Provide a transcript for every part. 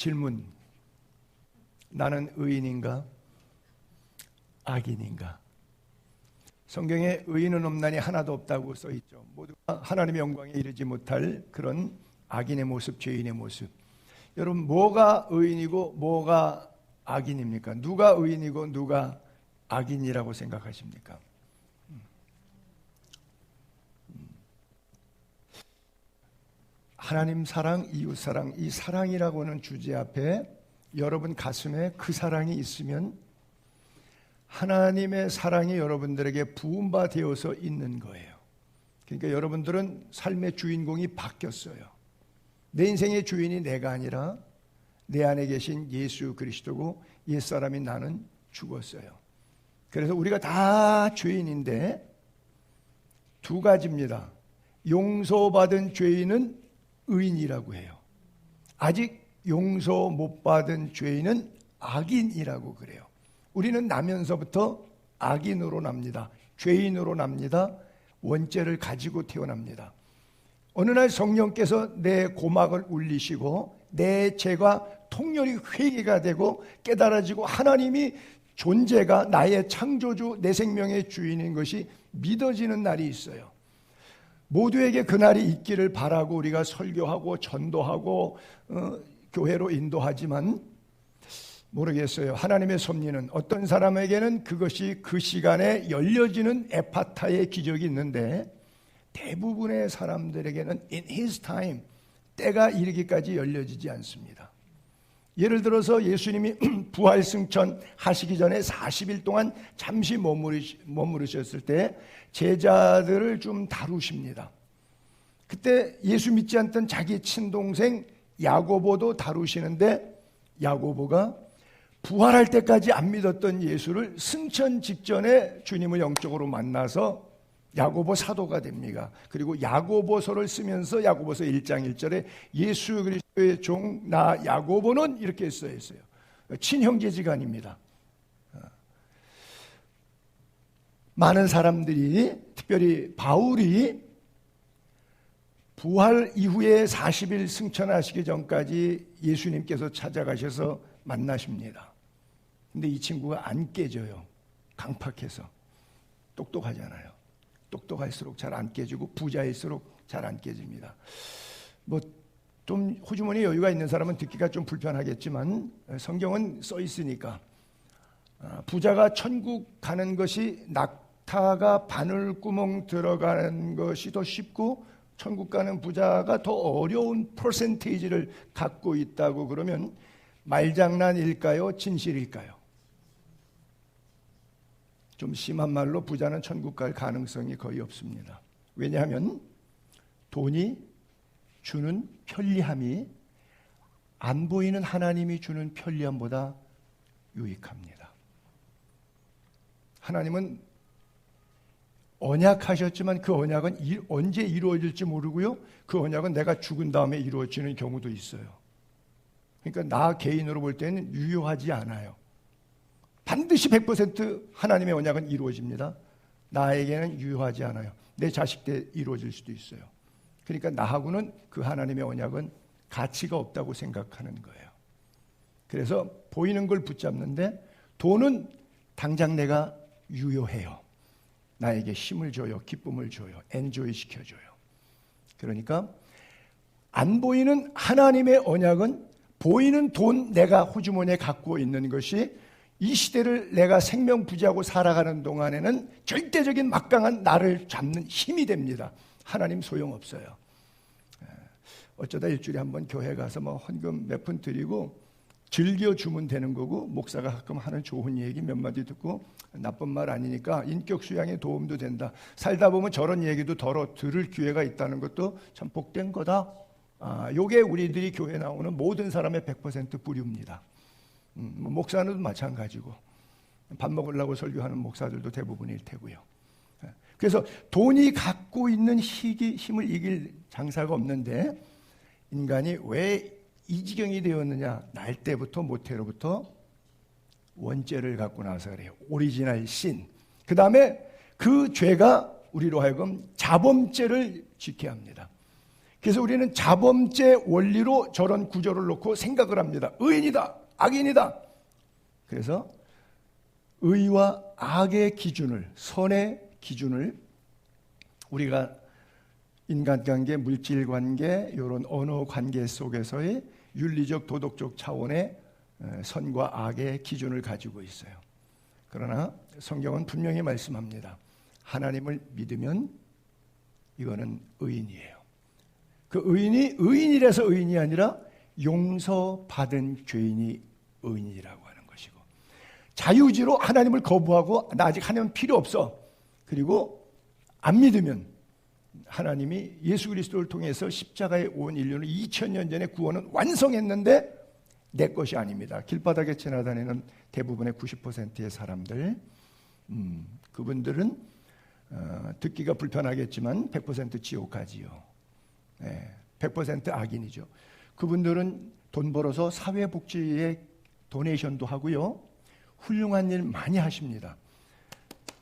질문. 나는 의인인가? 악인인가? 성경에 의인은 없나니 하나도 없다고 써있죠. 모두가 하나님의 영광에 이르지 못할 그런 악인의 모습, 죄인의 모습. 여러분, 뭐가 의인이고 뭐가 악인입니까? 누가 의인이고 누가 악인이라고 생각하십니까? 하나님 사랑, 이웃 사랑, 이 사랑이라고 하는 주제 앞에 여러분 가슴에 그 사랑이 있으면 하나님의 사랑이 여러분들에게 부음바 되어서 있는 거예요. 그러니까 여러분들은 삶의 주인공이 바뀌었어요. 내 인생의 주인이 내가 아니라 내 안에 계신 예수 그리스도고 옛사람인 나는 죽었어요. 그래서 우리가 다 죄인인데 두 가지입니다. 용서받은 죄인은 의인이라고 해요. 아직 용서 못 받은 죄인은 악인이라고 그래요. 우리는 나면서부터 악인으로 납니다. 죄인으로 납니다. 원죄를 가지고 태어납니다. 어느 날 성령께서 내 고막을 울리시고 내 죄가 통렬히 회개가 되고 깨달아지고 하나님이 존재가 나의 창조주, 내 생명의 주인인 것이 믿어지는 날이 있어요. 모두에게 그날이 있기를 바라고 우리가 설교하고 전도하고 교회로 인도하지만 모르겠어요. 하나님의 섭리는 어떤 사람에게는 그것이 그 시간에 열려지는 에파타의 기적이 있는데 대부분의 사람들에게는 in his time 때가 이르기까지 열려지지 않습니다. 예를 들어서 예수님이 부활 승천 하시기 전에 40일 동안 잠시 머무르셨을 때 제자들을 좀 다루십니다. 그때 예수 믿지 않던 자기 친동생 야고보도 다루시는데 야고보가 부활할 때까지 안 믿었던 예수를 승천 직전에 주님을 영적으로 만나서 야고보 사도가 됩니다. 그리고 야고보서를 쓰면서 야고보서 1장 1절에 예수 그리스도의 종 나 야고보는 이렇게 써 있어요. 친형제지간입니다. 많은 사람들이 특별히 바울이 부활 이후에 40일 승천하시기 전까지 예수님께서 찾아가셔서 만나십니다. 근데 이 친구가 안 깨져요. 강팍해서. 똑똑하잖아요. 똑똑할수록 잘 안 깨지고 부자일수록 잘 안 깨집니다. 뭐 좀 호주머니 여유가 있는 사람은 듣기가 좀 불편하겠지만 성경은 써 있으니까 부자가 천국 가는 것이 낙타가 바늘구멍 들어가는 것이 더 쉽고 천국 가는 부자가 더 어려운 퍼센테이지를 갖고 있다고 그러면 말장난일까요? 진실일까요? 좀 심한 말로 부자는 천국 갈 가능성이 거의 없습니다. 왜냐하면 돈이 주는 편리함이 안 보이는 하나님이 주는 편리함보다 유익합니다. 하나님은 언약하셨지만 그 언약은 언제 이루어질지 모르고요. 그 언약은 내가 죽은 다음에 이루어지는 경우도 있어요. 그러니까 나 개인으로 볼 때는 유효하지 않아요. 반드시 100% 하나님의 언약은 이루어집니다. 나에게는 유효하지 않아요. 내 자식 때 이루어질 수도 있어요. 그러니까 나하고는 그 하나님의 언약은 가치가 없다고 생각하는 거예요. 그래서 보이는 걸 붙잡는데 돈은 당장 내가 유효해요. 나에게 힘을 줘요. 기쁨을 줘요. 엔조이 시켜줘요. 그러니까 안 보이는 하나님의 언약은 보이는 돈 내가 호주머니에 갖고 있는 것이 이 시대를 내가 생명부지하고 살아가는 동안에는 절대적인 막강한 나를 잡는 힘이 됩니다. 하나님 소용없어요. 어쩌다 일주일에 한번 교회 가서 뭐 헌금 몇 푼 드리고 즐겨주면 되는 거고 목사가 가끔 하는 좋은 얘기 몇 마디 듣고 나쁜 말 아니니까 인격 수양에 도움도 된다. 살다 보면 저런 얘기도 덜어 들을 기회가 있다는 것도 참 복된 거다. 요게 우리들이 교회 나오는 모든 사람의 100% 뿌리입니다. 목사는 마찬가지고 밥 먹으려고 설교하는 목사들도 대부분일 테고요. 그래서 돈이 갖고 있는 힘을 이길 장사가 없는데 인간이 왜 이 지경이 되었느냐? 날 때부터 모태로부터 원죄를 갖고 나서 그래요. 오리지널 신. 그 다음에 그 죄가 우리로 하여금 자범죄를 지게 합니다. 그래서 우리는 자범죄 원리로 저런 구조를 놓고 생각을 합니다. 의인이다, 악인이다. 그래서 의와 악의 기준을, 선의 기준을 우리가 인간관계, 물질관계, 이런 언어 관계 속에서의 윤리적, 도덕적 차원의 선과 악의 기준을 가지고 있어요. 그러나 성경은 분명히 말씀합니다. 하나님을 믿으면 이거는 의인이에요. 그 의인이 의인이라서 의인이 아니라 용서받은 죄인이 의인이라고 하는 것이고, 자유의지로 하나님을 거부하고 나 아직 하나님 필요 없어, 그리고 안 믿으면 하나님이 예수 그리스도를 통해서 십자가에 온 인류는 2000년 전에 구원은 완성했는데 내 것이 아닙니다. 길바닥에 지나다니는 대부분의 90%의 사람들, 그분들은 듣기가 불편하겠지만 100% 지옥 가지요. 100% 악인이죠. 그분들은 돈 벌어서 사회복지에 도네이션도 하고요, 훌륭한 일 많이 하십니다.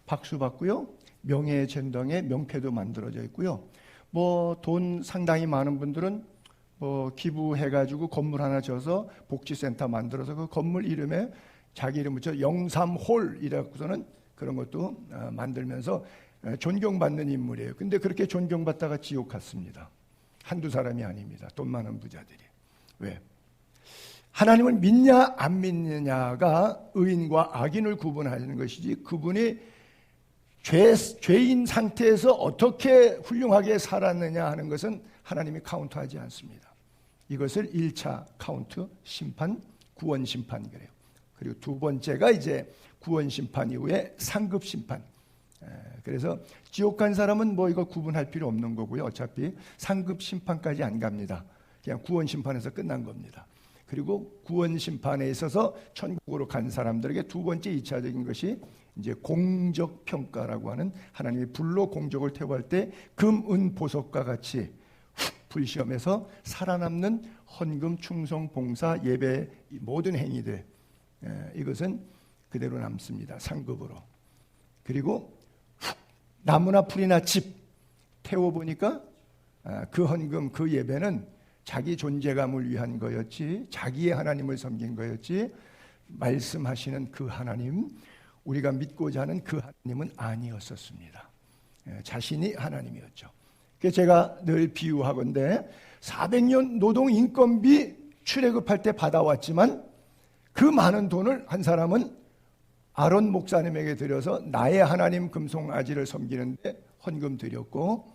박수 받고요, 명예전당에 명패도 만들어져 있고요. 뭐 돈 상당히 많은 분들은 뭐 기부해가지고 건물 하나 져서 복지센터 만들어서 그 건물 이름에 자기 이름 붙여 영삼홀이라고서는 그런 것도 만들면서 존경받는 인물이에요. 근데 그렇게 존경받다가 지옥 갔습니다. 한두 사람이 아닙니다. 돈 많은 부자들이. 왜? 하나님을 믿냐 안 믿느냐가 의인과 악인을 구분하는 것이지, 그분이 죄인 상태에서 어떻게 훌륭하게 살았느냐 하는 것은 하나님이 카운트하지 않습니다. 이것을 1차 카운트, 심판, 구원 심판 그래요. 그리고 두 번째가 이제 구원 심판 이후에 상급 심판. 그래서 지옥 간 사람은 뭐 이거 구분할 필요 없는 거고요. 어차피 상급 심판까지 안 갑니다. 그냥 구원 심판에서 끝난 겁니다. 그리고 구원 심판에 있어서 천국으로 간 사람들에게 두 번째 2차적인 것이 이제 공적 평가라고 하는, 하나님이 불로 공적을 태워할 때 금, 은, 보석과 같이 불시험에서 살아남는 헌금, 충성, 봉사, 예배 모든 행위들, 이것은 그대로 남습니다. 상급으로. 그리고 나무나 풀이나 집 태워보니까 그 헌금, 그 예배는 자기 존재감을 위한 거였지, 자기의 하나님을 섬긴 거였지, 말씀하시는 그 하나님, 우리가 믿고자 하는 그 하나님은 아니었었습니다. 자신이 하나님이었죠. 그래서 제가 늘 비유하건대 400년 노동 인건비 출애굽할 때 받아왔지만 그 많은 돈을 한 사람은 아론 목사님에게 드려서 나의 하나님 금송아지를 섬기는데 헌금 드렸고,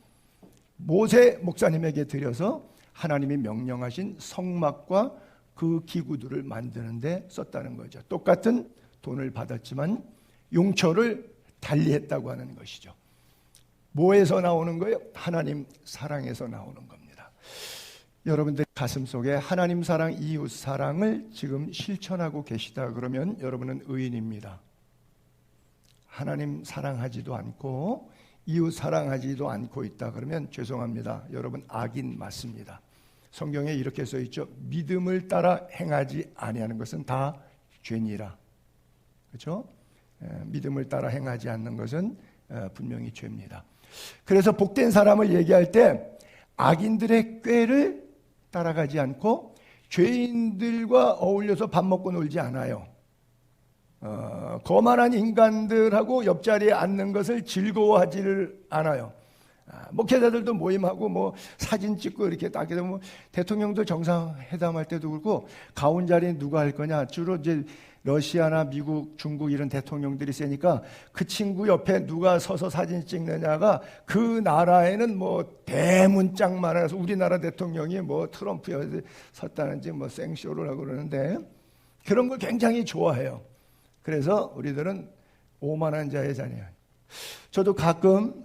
모세 목사님에게 드려서 하나님이 명령하신 성막과 그 기구들을 만드는데 썼다는 거죠. 똑같은 돈을 받았지만 용처를 달리했다고 하는 것이죠. 뭐에서 나오는 거예요? 하나님 사랑에서 나오는 겁니다. 여러분들 가슴 속에 하나님 사랑, 이웃 사랑을 지금 실천하고 계시다 그러면 여러분은 의인입니다. 하나님 사랑하지도 않고 이웃 사랑하지도 않고 있다 그러면 죄송합니다. 여러분 악인 맞습니다. 성경에 이렇게 써 있죠. 믿음을 따라 행하지 아니하는 것은 다 죄니라. 그렇죠? 믿음을 따라 행하지 않는 것은 분명히 죄입니다. 그래서 복된 사람을 얘기할 때 악인들의 꾀를 따라가지 않고 죄인들과 어울려서 밥 먹고 놀지 않아요. 거만한 인간들하고 옆자리에 앉는 것을 즐거워하지를 않아요. 목회자들도 모임하고 뭐 사진 찍고 이렇게 딱 해도 뭐 대통령도 정상회담할 때도 그렇고 가운 자리에 누가 할 거냐, 주로 이제 러시아나 미국, 중국 이런 대통령들이 세니까 그 친구 옆에 누가 서서 사진 찍느냐가 그 나라에는 뭐 대문짝 많아서 우리나라 대통령이 뭐 트럼프 옆에 섰다는지 뭐 생쇼를 하고 그러는데 그런 걸 굉장히 좋아해요. 그래서 우리들은 오만한 자의 자녀. 저도 가끔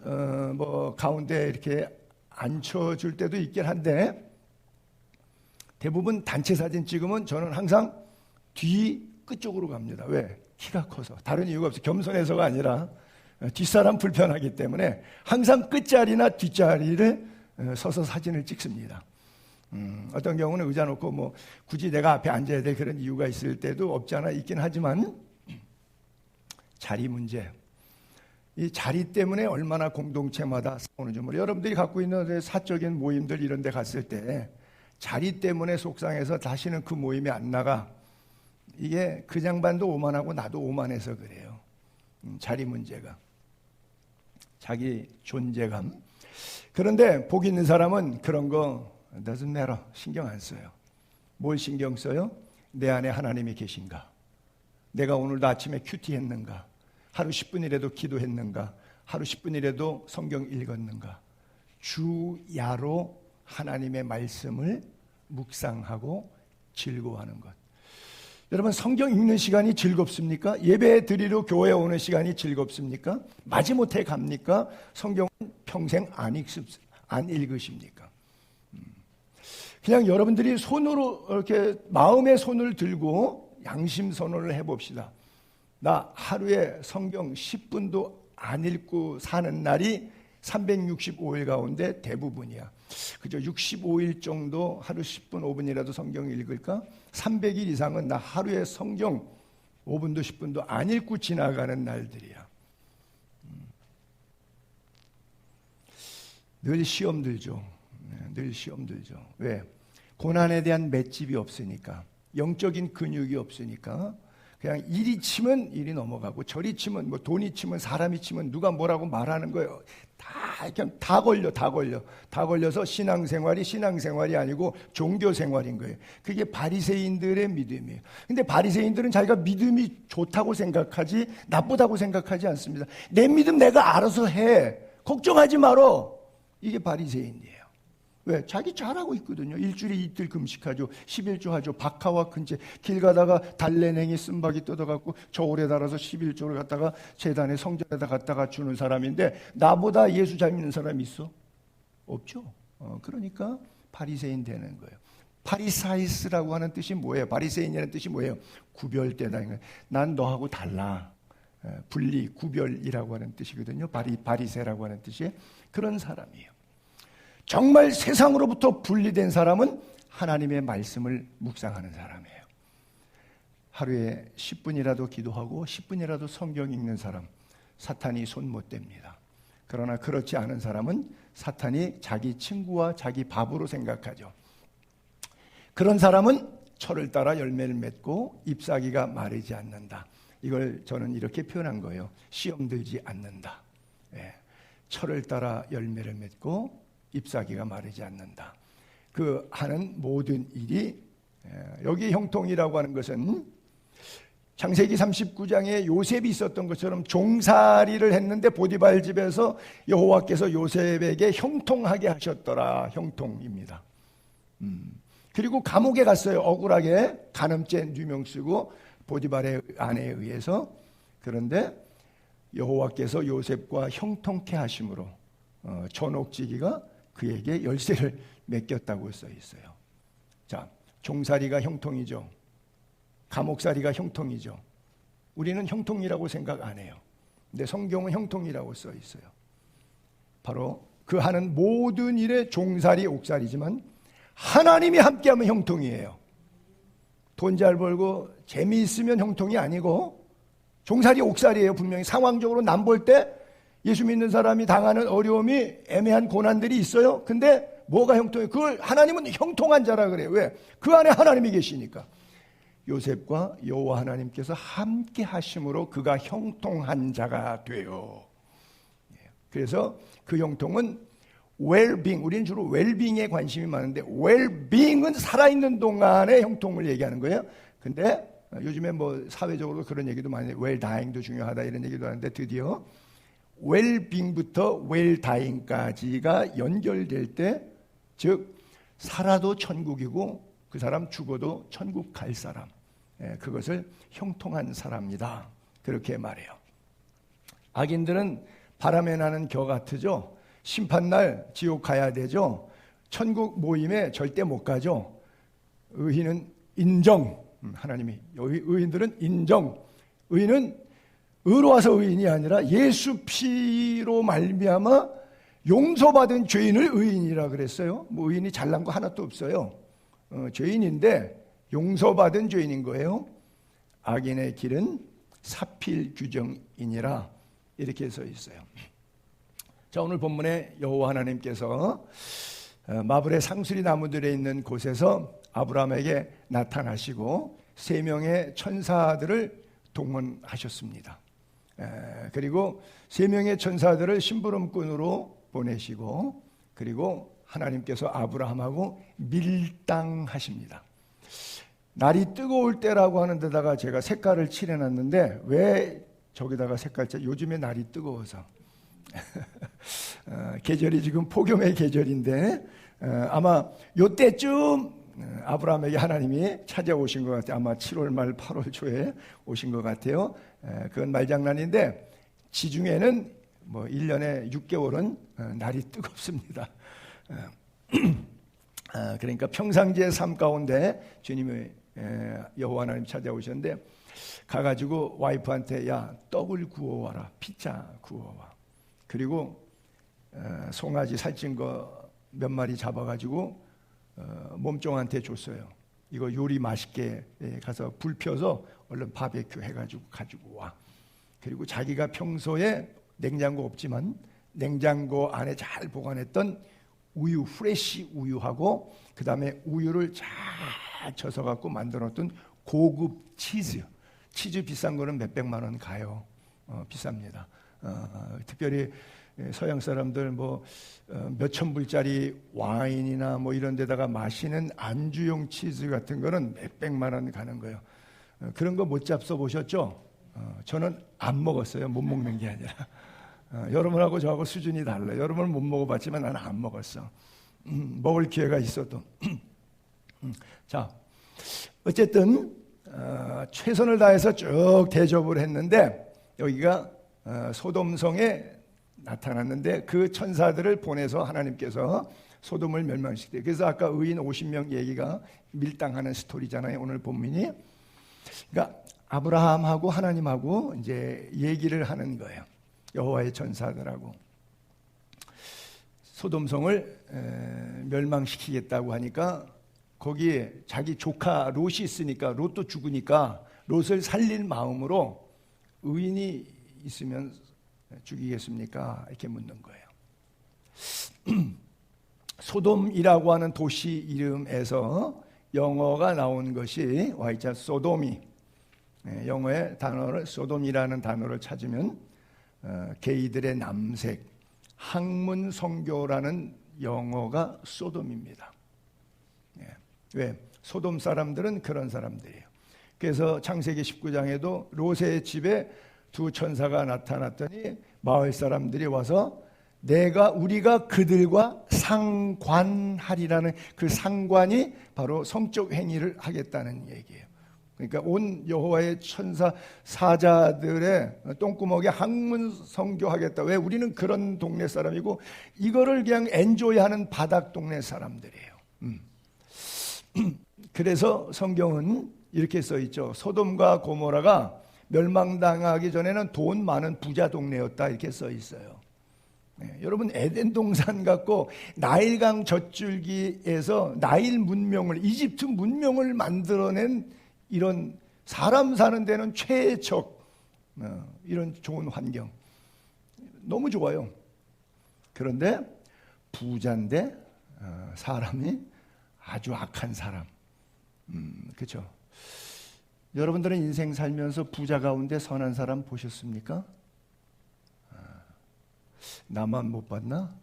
뭐 가운데 이렇게 앉혀줄 때도 있긴 한데 대부분 단체 사진 찍으면 저는 항상 뒤 끝쪽으로 갑니다. 왜? 키가 커서. 다른 이유가 없어요. 겸손해서가 아니라 뒷사람 불편하기 때문에 항상 끝자리나 뒷자리를 서서 사진을 찍습니다. 어떤 경우는 의자 놓고 뭐 굳이 내가 앞에 앉아야 될 그런 이유가 있을 때도 없지 않아 있긴 하지만 자리 문제. 이 자리 때문에 얼마나 공동체마다 싸우는지 모르겠어요. 여러분들이 갖고 있는 사적인 모임들 이런 데 갔을 때 자리 때문에 속상해서 다시는 그 모임에 안 나가. 이게 그 양반도 오만하고 나도 오만해서 그래요. 자리 문제가. 자기 존재감. 그런데 복 있는 사람은 그런 거 doesn't matter. 신경 안 써요. 뭘 신경 써요? 내 안에 하나님이 계신가? 내가 오늘도 아침에 큐티 했는가? 하루 10분이라도 기도했는가? 하루 10분이라도 성경 읽었는가? 주야로 하나님의 말씀을 묵상하고 즐거워하는 것. 여러분, 성경 읽는 시간이 즐겁습니까? 예배 드리러 교회 오는 시간이 즐겁습니까? 마지못해 갑니까? 성경은 평생 안 읽으십니까? 그냥 여러분들이 손으로 이렇게 마음의 손을 들고 양심 선언을 해봅시다. 나 하루에 성경 10분도 안 읽고 사는 날이 365일 가운데 대부분이야. 그저 65일 정도 하루 10분 5분이라도 성경 읽을까? 300일 이상은 나 하루에 성경 5분도 10분도 안 읽고 지나가는 날들이야. 늘 시험 들죠. 늘 시험 들죠. 왜? 고난에 대한 맷집이 없으니까. 영적인 근육이 없으니까. 그냥 이리 치면 이리 넘어가고 저리 치면 뭐 돈이 치면 사람이 치면 누가 뭐라고 말하는 거예요. 그냥 다 걸려서 신앙생활이 아니고 종교생활인 거예요. 그게 바리새인들의 믿음이에요. 근데 바리새인들은 자기가 믿음이 좋다고 생각하지 나쁘다고 생각하지 않습니다. 내 믿음 내가 알아서 해. 걱정하지 말어. 이게 바리새인이에요. 왜? 자기 잘하고 있거든요. 일주일에 이틀 금식하죠. 11조 하죠. 박하와 근체 길 가다가 달래냉이 쓴바귀 뜯어갖고 저울에 달아서 11조를 갖다가 제단에 성전에다 갖다가 주는 사람인데 나보다 예수 잘 믿는 사람이 있어? 없죠. 그러니까 바리새인 되는 거예요. 파리사이스라고 하는 뜻이 뭐예요? 바리새인이라는 뜻이 뭐예요? 구별되다. 난 너하고 달라. 분리, 구별이라고 하는 뜻이거든요. 바리새라고 하는 뜻이 그런 사람이에요. 정말 세상으로부터 분리된 사람은 하나님의 말씀을 묵상하는 사람이에요. 하루에 10분이라도 기도하고 10분이라도 성경 읽는 사람, 사탄이 손 못 댑니다. 그러나 그렇지 않은 사람은 사탄이 자기 친구와 자기 밥으로 생각하죠. 그런 사람은 철을 따라 열매를 맺고 잎사귀가 마르지 않는다. 이걸 저는 이렇게 표현한 거예요. 시험 들지 않는다. 철을 따라 열매를 맺고 잎사귀가 마르지 않는다. 그 하는 모든 일이 여기 형통이라고 하는 것은 창세기 39장에 요셉이 있었던 것처럼 종살이를 했는데 보디발 집에서 여호와께서 요셉에게 형통하게 하셨더라. 형통입니다. 그리고 감옥에 갔어요. 억울하게 간음죄 누명 쓰고 보디발의 아내에 의해서. 그런데 여호와께서 요셉과 형통케 하심으로 전옥지기가 그에게 열쇠를 맡겼다고 써 있어요. 자, 종살이가 형통이죠. 감옥살이가 형통이죠. 우리는 형통이라고 생각 안 해요. 근데 성경은 형통이라고 써 있어요. 바로 그 하는 모든 일에 종살이 옥살이지만 하나님이 함께하면 형통이에요. 돈 잘 벌고 재미있으면 형통이 아니고 종살이 옥살이에요. 분명히 상황적으로 남 볼 때 예수 믿는 사람이 당하는 어려움이 애매한 고난들이 있어요. 근데 뭐가 형통해요? 그걸 하나님은 형통한 자라 그래요. 왜? 그 안에 하나님이 계시니까. 요셉과 여호와 하나님께서 함께 하심으로 그가 형통한 자가 돼요. 그래서 그 형통은 웰빙, 우리는 주로 웰빙에 관심이 많은데 웰빙은 살아있는 동안의 형통을 얘기하는 거예요. 근데 요즘에 뭐 사회적으로 그런 얘기도 많이 해요. 웰다잉도 중요하다 이런 얘기도 하는데 드디어 웰빙부터 웰다잉까지가 연결될 때, 즉 살아도 천국이고 그 사람 죽어도 천국 갈 사람, 그것을 형통한 사람이다 그렇게 말해요. 악인들은 바람에 나는 겨 같으죠. 심판날 지옥 가야 되죠. 천국 모임에 절대 못 가죠. 의인은 인정, 하나님이 의인들은 인정. 의인은 의로워서 의인이 아니라 예수 피로 말미암아 용서받은 죄인을 의인이라 그랬어요. 뭐 의인이 잘난 거 하나도 없어요. 죄인인데 용서받은 죄인인 거예요. 악인의 길은 사필 규정이니라. 이렇게 써 있어요. 자, 오늘 본문에 여호와 하나님께서 마블의 상수리 나무들에 있는 곳에서 아브라함에게 나타나시고 3명의 천사들을 동원하셨습니다. 그리고 3명의 천사들을 심부름꾼으로 보내시고, 그리고 하나님께서 아브라함하고 밀당하십니다. 날이 뜨거울 때라고 하는 데다가 제가 색깔을 칠해놨는데, 왜 저기다가 색깔 요즘에 날이 뜨거워서 계절이 지금 폭염의 계절인데 아마 요때쯤 아브라함에게 하나님이 찾아오신 것 같아요. 아마 7월 말 8월 초에 오신 것 같아요. 그건 말장난인데 지중해는 뭐 1년에 6개월은 날이 뜨겁습니다. 그러니까 평상시의 삶 가운데 주님의 여호와 하나님 찾아오셨는데, 가가지고 와이프한테 야, 떡을 구워와라, 피자 구워와. 그리고 송아지 살찐 거 몇 마리 잡아가지고 몸종한테 줬어요. 이거 요리 맛있게 가서 불 펴서 얼른 바베큐 해가지고 가지고 와. 그리고 자기가 평소에 냉장고 없지만 냉장고 안에 잘 보관했던 우유, 프레시 우유하고 그 다음에 우유를 잘 져서 갖고 만들었던 고급 치즈 비싼 거는 몇백만 원 가요. 비쌉니다. 특별히 서양 사람들 뭐 몇천 불짜리 와인이나 뭐 이런 데다가 마시는 안주용 치즈 같은 거는 몇백만 원 가는 거예요. 그런 거 못 잡숴 보셨죠? 저는 안 먹었어요. 못 먹는 게 아니라. 여러분하고 저하고 수준이 달라요. 여러분은 못 먹어봤지만 나는 안 먹었어. 먹을 기회가 있어도. 자, 어쨌든 최선을 다해서 쭉 대접을 했는데, 여기가 소돔성에 나타났는데 그 천사들을 보내서 하나님께서 소돔을 멸망시켰대요. 그래서 아까 의인 50명 얘기가 밀당하는 스토리잖아요, 오늘 본문이. 그러니까 아브라함하고 하나님하고 이제 얘기를 하는 거예요. 여호와의 천사들하고. 소돔성을 멸망시키겠다고 하니까 거기에 자기 조카 롯이 있으니까, 롯도 죽으니까 롯을 살릴 마음으로 의인이 있으면 죽이겠습니까? 이렇게 묻는 거예요. 소돔이라고 하는 도시 이름에서 영어가 나온 것이 와이자 소돔이, 영어의 단어를 소돔이라는 단어를 찾으면 게이들의 남색, 학문 성교라는 영어가 소돔입니다. 왜? 소돔 사람들은 그런 사람들이에요. 그래서 창세기 19장에도 롯의 집에 두 천사가 나타났더니 마을 사람들이 와서 우리가 그들과 상관하리라는, 그 상관이 바로 성적 행위를 하겠다는 얘기예요. 그러니까 온 여호와의 천사 사자들의 똥구멍에 학문 성교하겠다. 왜? 우리는 그런 동네 사람이고 이거를 그냥 엔조이하는 바닥 동네 사람들이에요. 그래서 성경은 이렇게 써 있죠. 소돔과 고모라가 멸망당하기 전에는 돈 많은 부자 동네였다, 이렇게 써 있어요. 여러분, 에덴 동산 같고 나일강 젖줄기에서 나일 문명을, 이집트 문명을 만들어낸 이런 사람 사는 데는 최적 이런 좋은 환경, 너무 좋아요. 그런데 부자인데 사람이 아주 악한 사람. 그렇죠? 여러분들은 인생 살면서 부자 가운데 선한 사람 보셨습니까? 나만 못 봤나?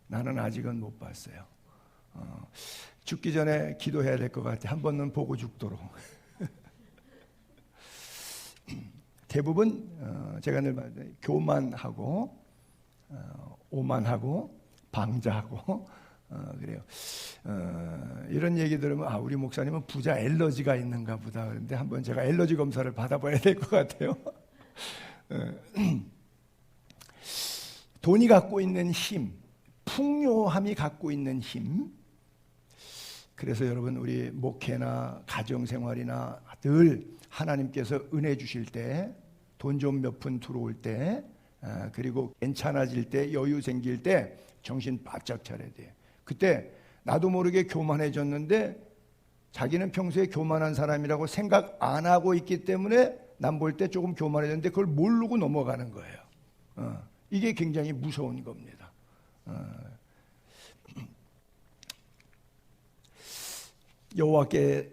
나는 아직은 못 봤어요. 죽기 전에 기도해야 될 것 같아. 한 번은 보고 죽도록. 대부분 제가 늘 말해요. 교만하고 오만하고 방자하고 그래요. 이런 얘기 들으면 우리 목사님은 부자 엘러지가 있는가 보다. 그런데 한번 제가 엘러지 검사를 받아봐야 될 것 같아요. 돈이 갖고 있는 힘, 풍요함이 갖고 있는 힘. 그래서 여러분, 우리 목회나 가정생활이나 늘 하나님께서 은혜 주실 때, 돈 좀 몇 푼 들어올 때, 그리고 괜찮아질 때, 여유 생길 때 정신 바짝 차려야 돼요. 그때 나도 모르게 교만해졌는데 자기는 평소에 교만한 사람이라고 생각 안 하고 있기 때문에 남 볼 때 조금 교만해졌는데 그걸 모르고 넘어가는 거예요. 이게 굉장히 무서운 겁니다. 여호와께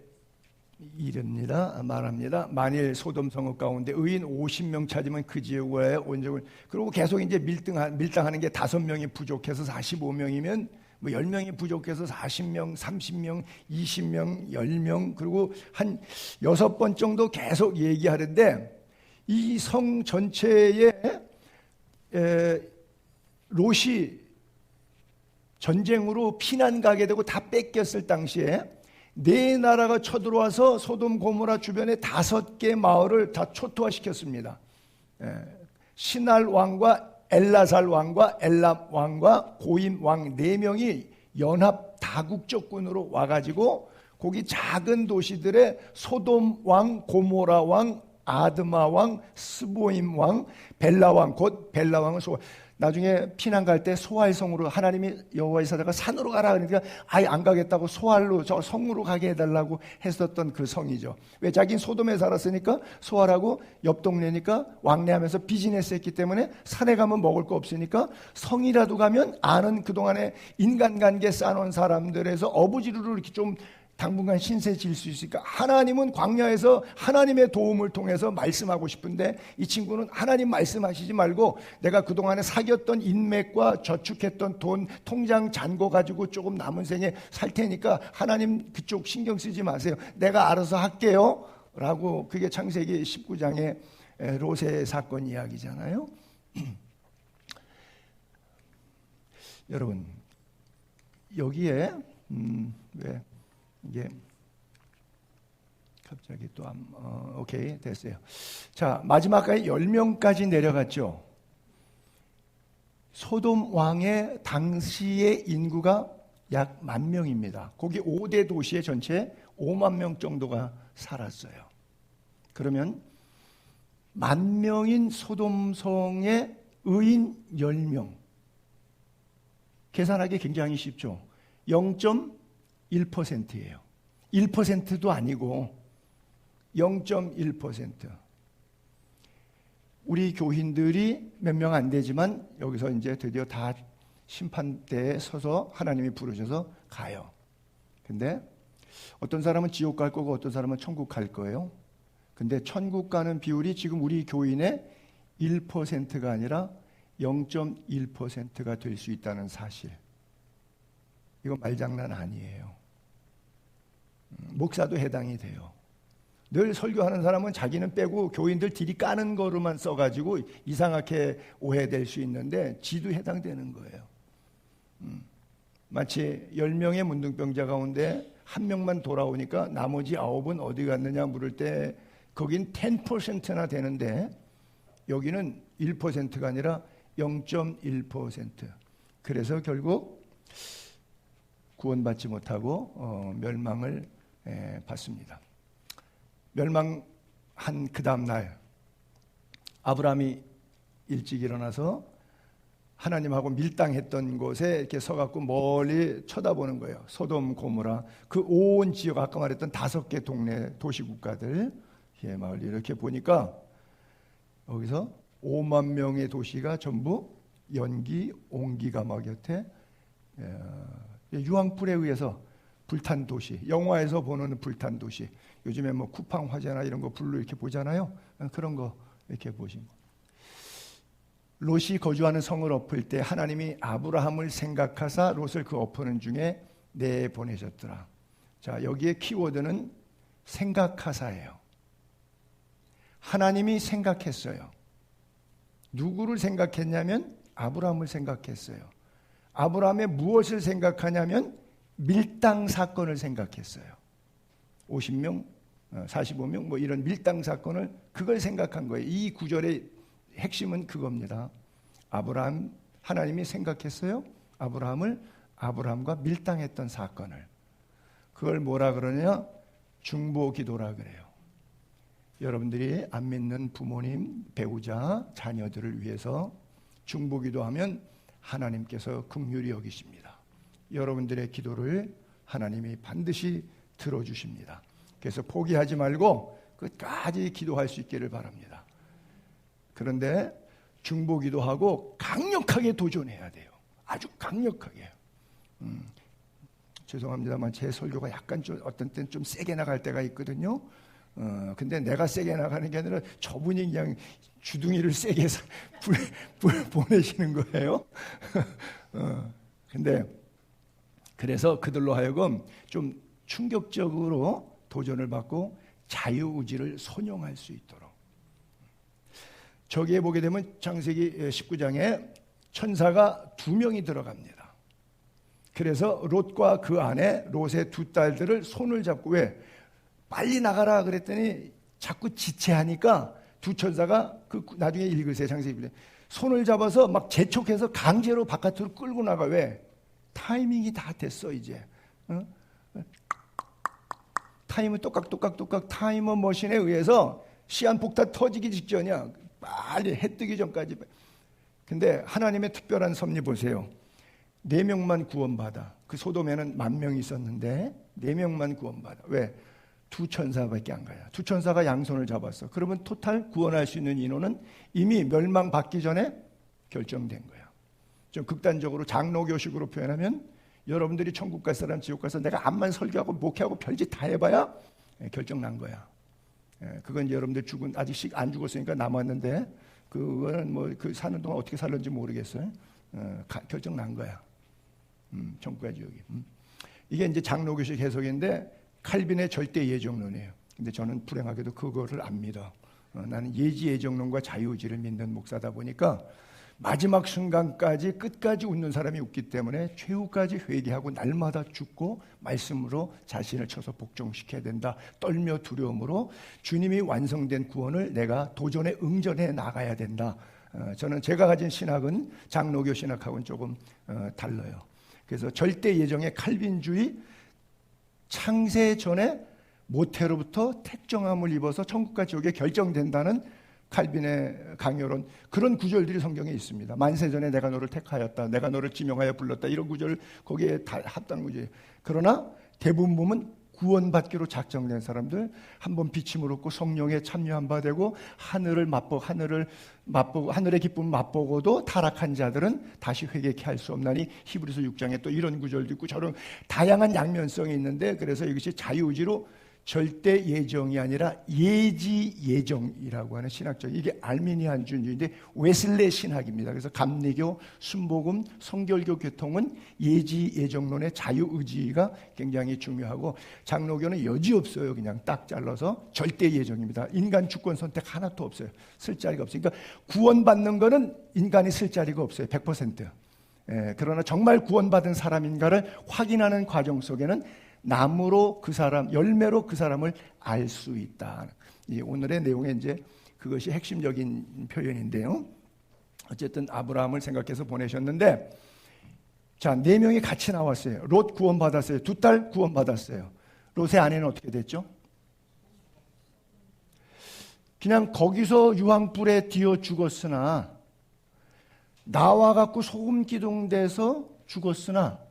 이릅니다. 말합니다. 만일 소돔 성읍 가운데 의인 50명 찾으면 그 지역에 온종을, 그리고 계속 이제 밀당하는 게 5명이 부족해서 45명이면 뭐 10명이 부족해서 40명, 30명, 20명, 10명, 그리고 한 6번 정도 계속 얘기하는데, 이 성 전체에 롯이 전쟁으로 피난 가게 되고 다 뺏겼을 당시에 네 나라가 쳐들어와서 소돔 고모라 주변에 5개 마을을 다 초토화시켰습니다. 시날 왕과 엘라살 왕과 엘람 왕과 고임 왕 4명이 연합 다국적군으로 와가지고 거기 작은 도시들의 소돔 왕, 고모라 왕, 아드마 왕, 스보임 왕, 벨라 왕, 곧 벨라 왕은 나중에 피난 갈 때 소알성으로 하나님이 여호와의 사자가 산으로 가라 그러니까 아예 안 가겠다고 소알로 저 성으로 가게 해달라고 했었던 그 성이죠. 왜? 자기는 소돔에 살았으니까 소알하고 옆 동네니까 왕래하면서 비즈니스 했기 때문에 산에 가면 먹을 거 없으니까 성이라도 가면 아는 그동안에 인간관계 쌓아놓은 사람들에서 어부지루를 이렇게 좀 당분간 신세 질 수 있으니까 하나님은 광야에서 하나님의 도움을 통해서 말씀하고 싶은데 이 친구는 하나님 말씀하시지 말고 내가 그동안에 사귀었던 인맥과 저축했던 돈 통장 잔고 가지고 조금 남은 생에 살 테니까 하나님 그쪽 신경 쓰지 마세요. 내가 알아서 할게요 라고. 그게 창세기 19장의 롯의 사건 이야기잖아요. 여러분 여기에 왜 이게 갑자기 또 오케이 됐어요. 자, 마지막까지 10명까지 내려갔죠. 소돔 왕의 당시의 인구가 약 10,000명입니다. 거기 5대 도시의 전체 5만 명 정도가 살았어요. 그러면 10,000명인 소돔성의 의인 10명 계산하기 굉장히 쉽죠. 0.1%예요. 1%도 아니고 0.1%. 우리 교인들이 몇 명 안 되지만 여기서 이제 드디어 다 심판대에 서서 하나님이 부르셔서 가요. 근데 어떤 사람은 지옥 갈 거고 어떤 사람은 천국 갈 거예요. 근데 천국 가는 비율이 지금 우리 교인의 1%가 아니라 0.1%가 될 수 있다는 사실. 이거 말장난 아니에요. 목사도 해당이 돼요. 늘 설교하는 사람은 자기는 빼고 교인들 딜이 까는 거로만 써가지고 이상하게 오해될 수 있는데 지도 해당되는 거예요. 마치 10명의 문둥병자 가운데 1명만 돌아오니까 나머지 9은 어디 갔느냐 물을 때 거긴 10%나 되는데 여기는 1%가 아니라 0.1%. 그래서 결국 구원받지 못하고 멸망을 받습니다. 멸망한 그 다음 날 아브라함이 일찍 일어나서 하나님하고 밀당했던 곳에 이렇게 서갖고 멀리 쳐다보는 거예요. 소돔 고모라 그 온 지역, 아까 말했던 5개 동네 도시국가들 마을 이렇게 보니까 여기서 5만 명의 도시가 전부 연기 온기가마 곁에 유황불에 의해서 불탄 도시, 영화에서 보는 불탄 도시. 요즘에 뭐 쿠팡 화재나 이런 거 불로 이렇게 보잖아요. 그런 거 이렇게 보신 거. 롯이 거주하는 성을 엎을 때 하나님이 아브라함을 생각하사 롯을 그 엎는 중에 내보내셨더라. 자, 여기에 키워드는 생각하사예요. 하나님이 생각했어요. 누구를 생각했냐면 아브라함을 생각했어요. 아브라함의 무엇을 생각하냐면 밀당 사건을 생각했어요. 50명, 45명 뭐 이런 밀당 사건을 그걸 생각한 거예요. 이 구절의 핵심은 그겁니다. 아브라함 하나님이 생각했어요. 아브라함과 밀당했던 사건을. 그걸 뭐라 그러냐? 중보 기도라 그래요. 여러분들이 안 믿는 부모님, 배우자, 자녀들을 위해서 중보 기도하면 하나님께서 긍휼히 여기십니다. 여러분들의 기도를 하나님이 반드시 들어주십니다. 그래서 포기하지 말고 끝까지 기도할 수 있기를 바랍니다. 그런데 중보기도 하고 강력하게 도전해야 돼요. 아주 강력하게. 죄송합니다만 제 설교가 약간 좀 어떤 때는 좀 세게 나갈 때가 있거든요. 근데 내가 세게 나가는 게 아니라 저분이 그냥 주둥이를 세게 보내시는 거예요. 근데 그래서 그들로 하여금 좀 충격적으로 도전을 받고 자유의지를 선용할 수 있도록. 저기에 보게 되면 창세기 19장에 천사가 2명이 들어갑니다. 그래서 롯과 그 아내 롯의 2딸들을 손을 잡고, 왜? 빨리 나가라 그랬더니 자꾸 지체하니까 두 천사가 나중에 읽으세요. 창세기 손을 잡아서 막 재촉해서 강제로 바깥으로 끌고 나가. 왜? 타이밍이 다 됐어 이제. 타이머 똑깍 타이머 머신에 의해서 시한폭탄 터지기 직전이야. 빨리 해 뜨기 전까지. 근데 하나님의 특별한 섭리 보세요. 4명만 구원받아. 그 소돔에는 10,000명이 있었는데 4명만 구원받아. 왜? 2천사밖에 안 가요. 2천사가 양손을 잡았어. 그러면 토탈 구원할 수 있는 인원은 이미 멸망받기 전에 결정된 거야. 좀 극단적으로 장로교식으로 표현하면 여러분들이 천국 갈 사람, 지옥 가서 내가 암만 설교하고 목회하고 별짓 다 해봐야 결정 난 거야. 그건 여러분들 아직 안 죽었으니까 남았는데, 그거는 뭐 그 사는 동안 어떻게 살는지 모르겠어요. 결정 난 거야. 천국과 지옥이. 이게 이제 장로교식 해석인데 칼빈의 절대 예정론이에요. 근데 저는 불행하게도 그거를 안 믿어. 나는 예지 예정론과 자유의지를 믿는 목사다 보니까 마지막 순간까지 끝까지 웃는 사람이 웃기 때문에 최후까지 회개하고 날마다 죽고 말씀으로 자신을 쳐서 복종시켜야 된다. 떨며 두려움으로 주님이 완성된 구원을 내가 도전에 응전해 나가야 된다. 저는 제가 가진 신학은 장로교 신학하고는 조금 달라요. 그래서 절대 예정의 칼빈주의, 창세 전에 모태로부터 택정함을 입어서 천국과 지옥에 결정된다는 칼빈의 강요론, 그런 구절들이 성경에 있습니다. 만세전에 내가 너를 택하였다, 내가 너를 지명하여 불렀다, 이런 구절 거기에 다 합당 구절이에요. 그러나 대부분 보면 구원받기로 작정된 사람들, 한번 비침을 얻고 성령에 참여한 바 되고 하늘의 기쁨을 맛보고도 타락한 자들은 다시 회개케 할 수 없나니, 히브리서 6장에 또 이런 구절도 있고 저런 다양한 양면성이 있는데, 그래서 이것이 자유의지로 절대 예정이 아니라 예지 예정이라고 하는 신학적, 이게 알미니안 주의인데 웨슬레 신학입니다. 그래서 감리교, 순복음, 성결교 교통은 예지 예정론의 자유의지가 굉장히 중요하고, 장로교는 여지없어요. 그냥 딱 잘라서 절대 예정입니다. 인간 주권 선택 하나도 없어요. 쓸 자리가 없어요. 그러니까 구원받는 거는 인간이 쓸 자리가 없어요. 100%. 그러나 정말 구원받은 사람인가를 확인하는 과정 속에는 나무로 그 사람, 열매로 그 사람을 알 수 있다. 오늘의 내용에 이제 그것이 핵심적인 표현인데요. 어쨌든 아브라함을 생각해서 보내셨는데, 자, 4명이 같이 나왔어요. 롯 구원받았어요. 2딸 구원받았어요. 롯의 아내는 어떻게 됐죠? 그냥 거기서 유황불에 뒤어 죽었으나, 나와 갖고 소금 기둥돼서 죽었으나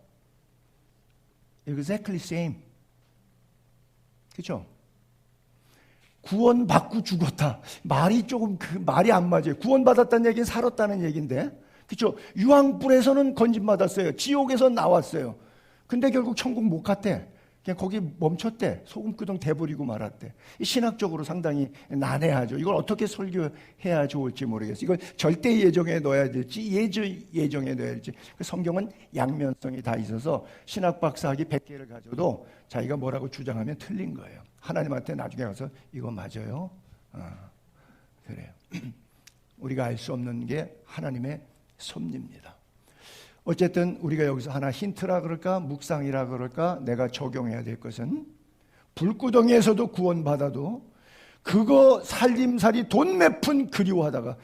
exactly same. 그렇죠? 구원받고 죽었다. 말이 조금 말이 안 맞아요. 구원받았다는 얘기는 살았다는 얘기인데, 그렇죠? 유황불에서는 건진받았어요. 지옥에서 나왔어요. 근데 결국 천국 못 갔대. 그냥 거기 멈췄대. 소금기둥 대버리고 말았대. 신학적으로 상당히 난해하죠. 이걸 어떻게 설교해야 좋을지 모르겠어요. 이걸 절대 예정에 넣어야 될지 예정에 넣어야 될지. 성경은 양면성이 다 있어서 신학 박사학위 100개를 가져도 자기가 뭐라고 주장하면 틀린 거예요. 하나님한테 나중에 가서 이거 맞아요? 그래요. 우리가 알 수 없는 게 하나님의 섭리입니다. 어쨌든 우리가 여기서 하나 힌트라 그럴까, 묵상이라 그럴까, 내가 적용해야 될 것은, 불구덩이에서도 구원받아도 그거 살림살이 돈 몇 푼 그리워하다가,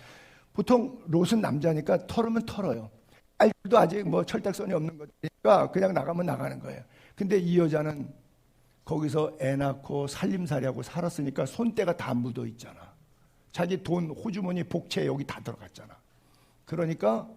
보통 롯은 남자니까 털으면 털어요. 알도 아직 뭐 철딱선이 없는 거니까 그냥 나가면 나가는 거예요. 근데 이 여자는 거기서 애 낳고 살림살이하고 살았으니까 손때가 다 묻어 있잖아. 자기 돈, 호주머니, 복채 여기 다 들어갔잖아. 그러니까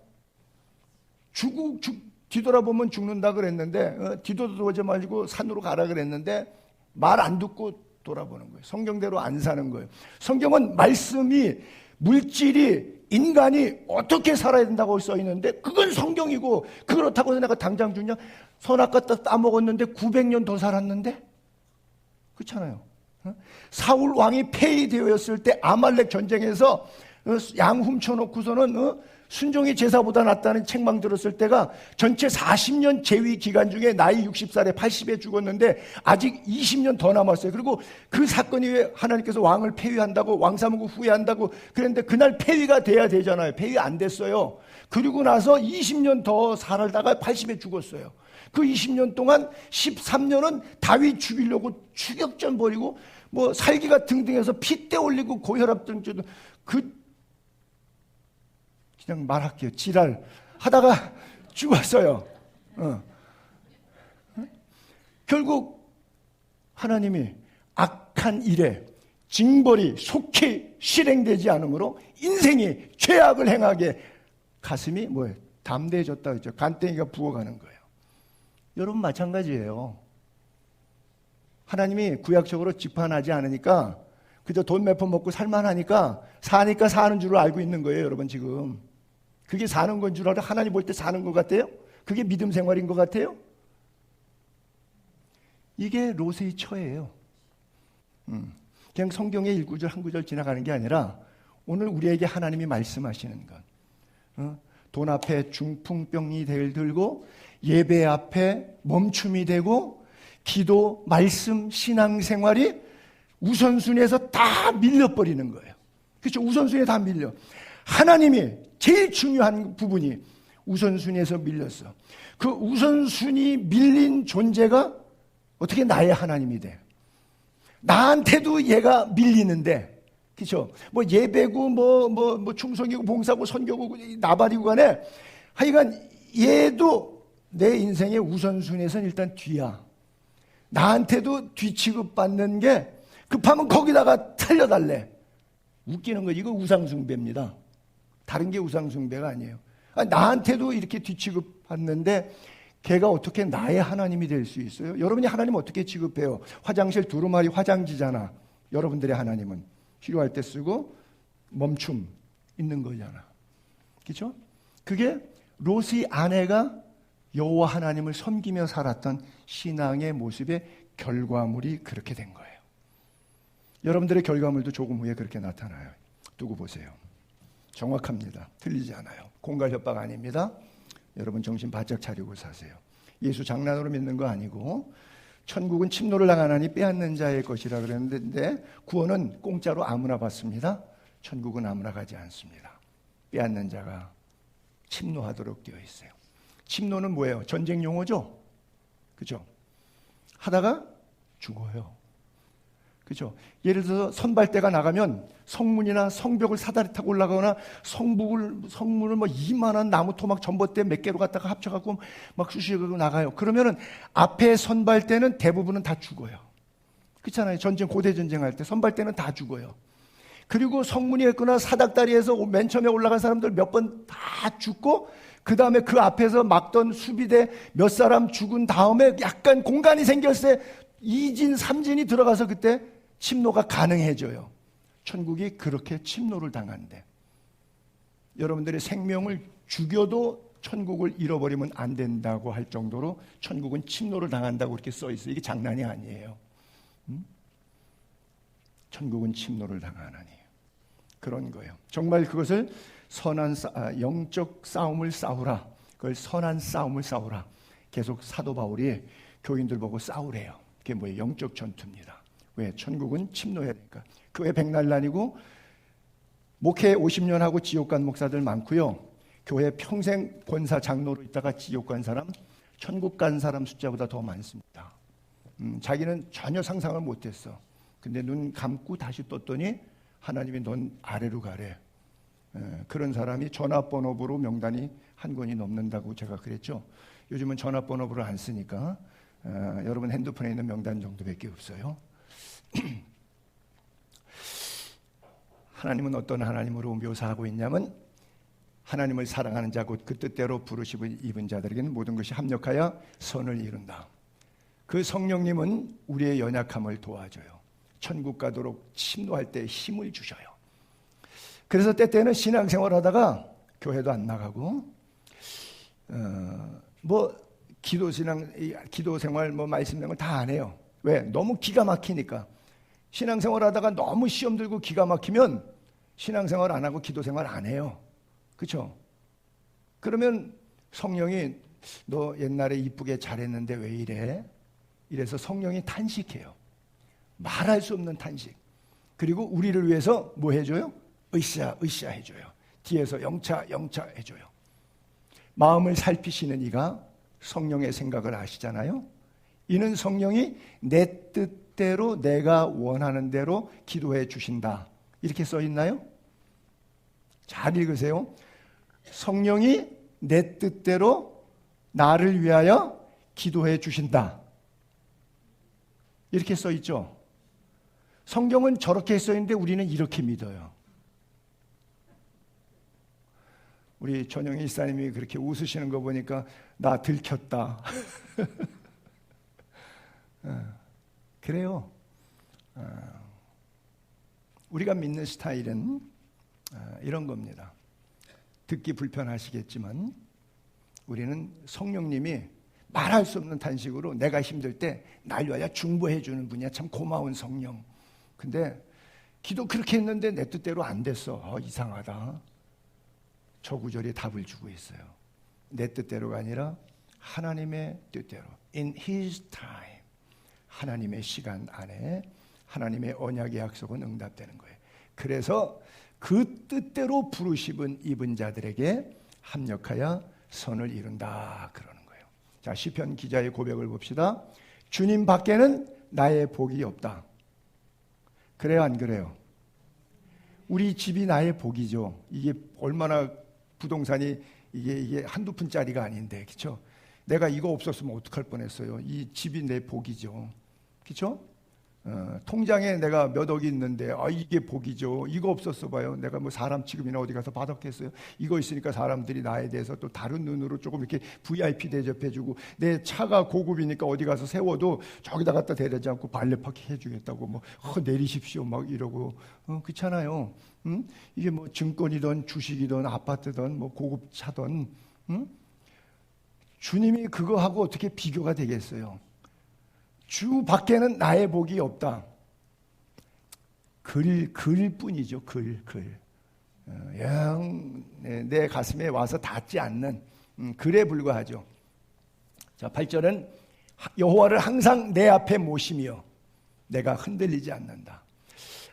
뒤돌아보면 죽는다 그랬는데, 뒤돌아보지 말고 산으로 가라 그랬는데 말 안 듣고 돌아보는 거예요. 성경대로 안 사는 거예요. 성경은 말씀이, 물질이, 인간이 어떻게 살아야 된다고 써 있는데 그건 성경이고, 그렇다고 해서 내가 당장 주냐? 선악 갖다 따먹었는데 900년 더 살았는데? 그렇잖아요. 사울 왕이 폐위되었을 때 아말렉 전쟁에서 양 훔쳐놓고서는 순종이 제사보다 낫다는 책망 들었을 때가 전체 40년 재위 기간 중에 나이 60살에 80에 죽었는데 아직 20년 더 남았어요. 그리고 그 사건이 왜 하나님께서 왕을 폐위한다고, 왕 삼은 거 후회한다고 그랬는데 그날 폐위가 돼야 되잖아요. 폐위 안 됐어요. 그리고 나서 20년 더 살다가 80에 죽었어요. 그 20년 동안 13년은 다윗 죽이려고 추격전 벌이고 뭐 살기가 등등해서 핏대 올리고 고혈압 등등 그냥 말할게요. 지랄 하다가 죽었어요. 결국 하나님이 악한 일에 징벌이 속히 실행되지 않으므로 인생이 죄악을 행하게 가슴이 뭐예요? 담대해졌다 그랬죠. 간땡이가 부어가는 거예요. 여러분 마찬가지예요. 하나님이 구약적으로 지판하지 않으니까 그저 돈 몇 푼 먹고 살만하니까 사니까 사는 줄 알고 있는 거예요. 여러분 지금 그게 사는 건 줄 알아? 하나님 볼 때 사는 것 같아요? 그게 믿음 생활인 것 같아요? 이게 롯의 처예요. 그냥 성경의 1구절 한 구절 지나가는 게 아니라 오늘 우리에게 하나님이 말씀하시는 것, 돈 앞에 중풍병이 들고 예배 앞에 멈춤이 되고 기도, 말씀, 신앙생활이 우선순위에서 다 밀려버리는 거예요. 그렇죠? 우선순위에 다 밀려. 하나님이 제일 중요한 부분이 우선순위에서 밀렸어. 그 우선순위 밀린 존재가 어떻게 나의 하나님이 돼? 나한테도 얘가 밀리는데, 그렇죠? 뭐 예배고 뭐 충성이고 봉사고 선교고 나발이고 간에 하여간 얘도 내 인생의 우선순위에서는 일단 뒤야. 나한테도 뒤취급받는 게 급하면 거기다가 살려달래. 웃기는 거 이거 우상숭배입니다. 다른 게 우상숭배가 아니에요. 나한테도 이렇게 뒤취급받는데 걔가 어떻게 나의 하나님이 될 수 있어요? 여러분이 하나님 어떻게 취급해요? 화장실 두루마리 화장지잖아. 여러분들의 하나님은 필요할 때 쓰고 멈춤 있는 거잖아. 그렇죠? 그게 롯의 아내가 여호와 하나님을 섬기며 살았던 신앙의 모습의 결과물이 그렇게 된 거예요. 여러분들의 결과물도 조금 후에 그렇게 나타나요. 두고 보세요. 정확합니다. 틀리지 않아요. 공갈 협박 아닙니다. 여러분 정신 바짝 차리고 사세요. 예수 장난으로 믿는 거 아니고 천국은 침노를 당하나니 빼앗는 자의 것이라 그랬는데 구원은 공짜로 아무나 받습니다. 천국은 아무나 가지 않습니다. 빼앗는 자가 침노하도록 되어 있어요. 침노는 뭐예요? 전쟁 용어죠? 그죠? 하다가 죽어요. 그죠? 예를 들어서 선발대가 나가면 성문이나 성벽을 사다리 타고 올라가거나 성문을 뭐 이만한 나무 토막 전봇대 몇 개로 갖다가 합쳐갖고 막 쑤시고 나가요. 그러면은 앞에 선발대는 대부분은 다 죽어요. 그렇잖아요. 고대 전쟁할 때 선발대는 다 죽어요. 그리고 성문이 있거나 사닥다리에서 맨 처음에 올라간 사람들 몇 번 다 죽고 그 다음에 그 앞에서 막던 수비대 몇 사람 죽은 다음에 약간 공간이 생겼을 때 2진, 3진이 들어가서 그때 침노가 가능해져요. 천국이 그렇게 침노를 당한대. 여러분들의 생명을 죽여도 천국을 잃어버리면 안 된다고 할 정도로 천국은 침노를 당한다고 그렇게 써 있어요. 이게 장난이 아니에요. 천국은 침노를 당하나니. 그런 거예요. 정말 그것을 영적 싸움을 싸우라. 그걸 선한 싸움을 싸우라. 계속 사도 바울이 교인들 보고 싸우래요. 그게 뭐예요? 영적 전투입니다. 왜? 천국은 침노해야 되니까. 교회 백날란이고 목회 50년 하고 지옥 간 목사들 많고요. 교회 평생 권사 장로로 있다가 지옥 간 사람, 천국 간 사람 숫자보다 더 많습니다. 자기는 전혀 상상을 못했어. 근데 눈 감고 다시 떴더니 하나님이 넌 아래로 가래. 그런 사람이 전화번호부로 명단이 한 권이 넘는다고 제가 그랬죠. 요즘은 전화번호부를 안 쓰니까 여러분 핸드폰에 있는 명단 정도밖에 없어요. 하나님은 어떤 하나님으로 묘사하고 있냐면 하나님을 사랑하는 자 곧 그 뜻대로 부르심을 입은 자들에게는 모든 것이 합력하여 선을 이룬다. 그 성령님은 우리의 연약함을 도와줘요. 천국 가도록 침노할 때 힘을 주셔요. 그래서 때때는 신앙생활 하다가 교회도 안 나가고 기도생활 말씀생활 다 안 해요. 왜? 너무 기가 막히니까. 신앙생활 하다가 너무 시험 들고 기가 막히면 신앙생활 안 하고 기도생활 안 해요. 그렇죠? 그러면 성령이 너 옛날에 이쁘게 잘했는데 왜 이래? 이래서 성령이 탄식해요. 말할 수 없는 탄식. 그리고 우리를 위해서 뭐 해줘요? 으쌰 해줘요. 뒤에서 영차 해줘요. 마음을 살피시는 이가 성령의 생각을 아시잖아요. 이는 성령이 내 뜻대로 내가 원하는 대로 기도해 주신다. 이렇게 써 있나요? 잘 읽으세요. 성령이 내 뜻대로 나를 위하여 기도해 주신다. 이렇게 써 있죠. 성경은 저렇게 써 있는데 우리는 이렇게 믿어요. 우리 전영희 이사님이 그렇게 웃으시는 거 보니까 나 들켰다. 그래요. 우리가 믿는 스타일은 이런 겁니다. 듣기 불편하시겠지만 우리는 성령님이 말할 수 없는 탄식으로 내가 힘들 때 날 위하여 중보해 주는 분이야. 참 고마운 성령. 근데 기도 그렇게 했는데 내 뜻대로 안 됐어. 이상하다. 저 구절이 답을 주고 있어요. 내 뜻대로가 아니라 하나님의 뜻대로. In His time. 하나님의 시간 안에 하나님의 언약의 약속은 응답되는 거예요. 그래서 그 뜻대로 부르심은 입은 자들에게 합력하여 선을 이룬다 그러는 거예요. 자, 시편 기자의 고백을 봅시다. 주님 밖에는 나의 복이 없다. 그래요, 안 그래요? 우리 집이 나의 복이죠. 이게 얼마나 부동산이 이게 한두 푼짜리가 아닌데, 그렇죠? 내가 이거 없었으면 어떡할 뻔했어요. 이 집이 내 복이죠. 그렇죠? 통장에 내가 몇 억이 있는데 이게 복이죠. 이거 없었어 봐요. 내가 뭐 사람 취급이나 어디 가서 받았겠어요. 이거 있으니까 사람들이 나에 대해서 또 다른 눈으로 조금 이렇게 VIP 대접해주고, 내 차가 고급이니까 어디 가서 세워도 저기다 갖다 대지 않고 발레 파킹 해주겠다고 뭐 내리십시오 막 이러고 그렇잖아요. 이게 뭐 증권이든 주식이든 아파트든 뭐 고급 차든 주님이 그거 하고 어떻게 비교가 되겠어요? 주 밖에는 나의 복이 없다. 글뿐이죠. 글. 영 내 가슴에 와서 닿지 않는 글에 불과하죠. 자, 8절은 여호와를 항상 내 앞에 모시며 내가 흔들리지 않는다.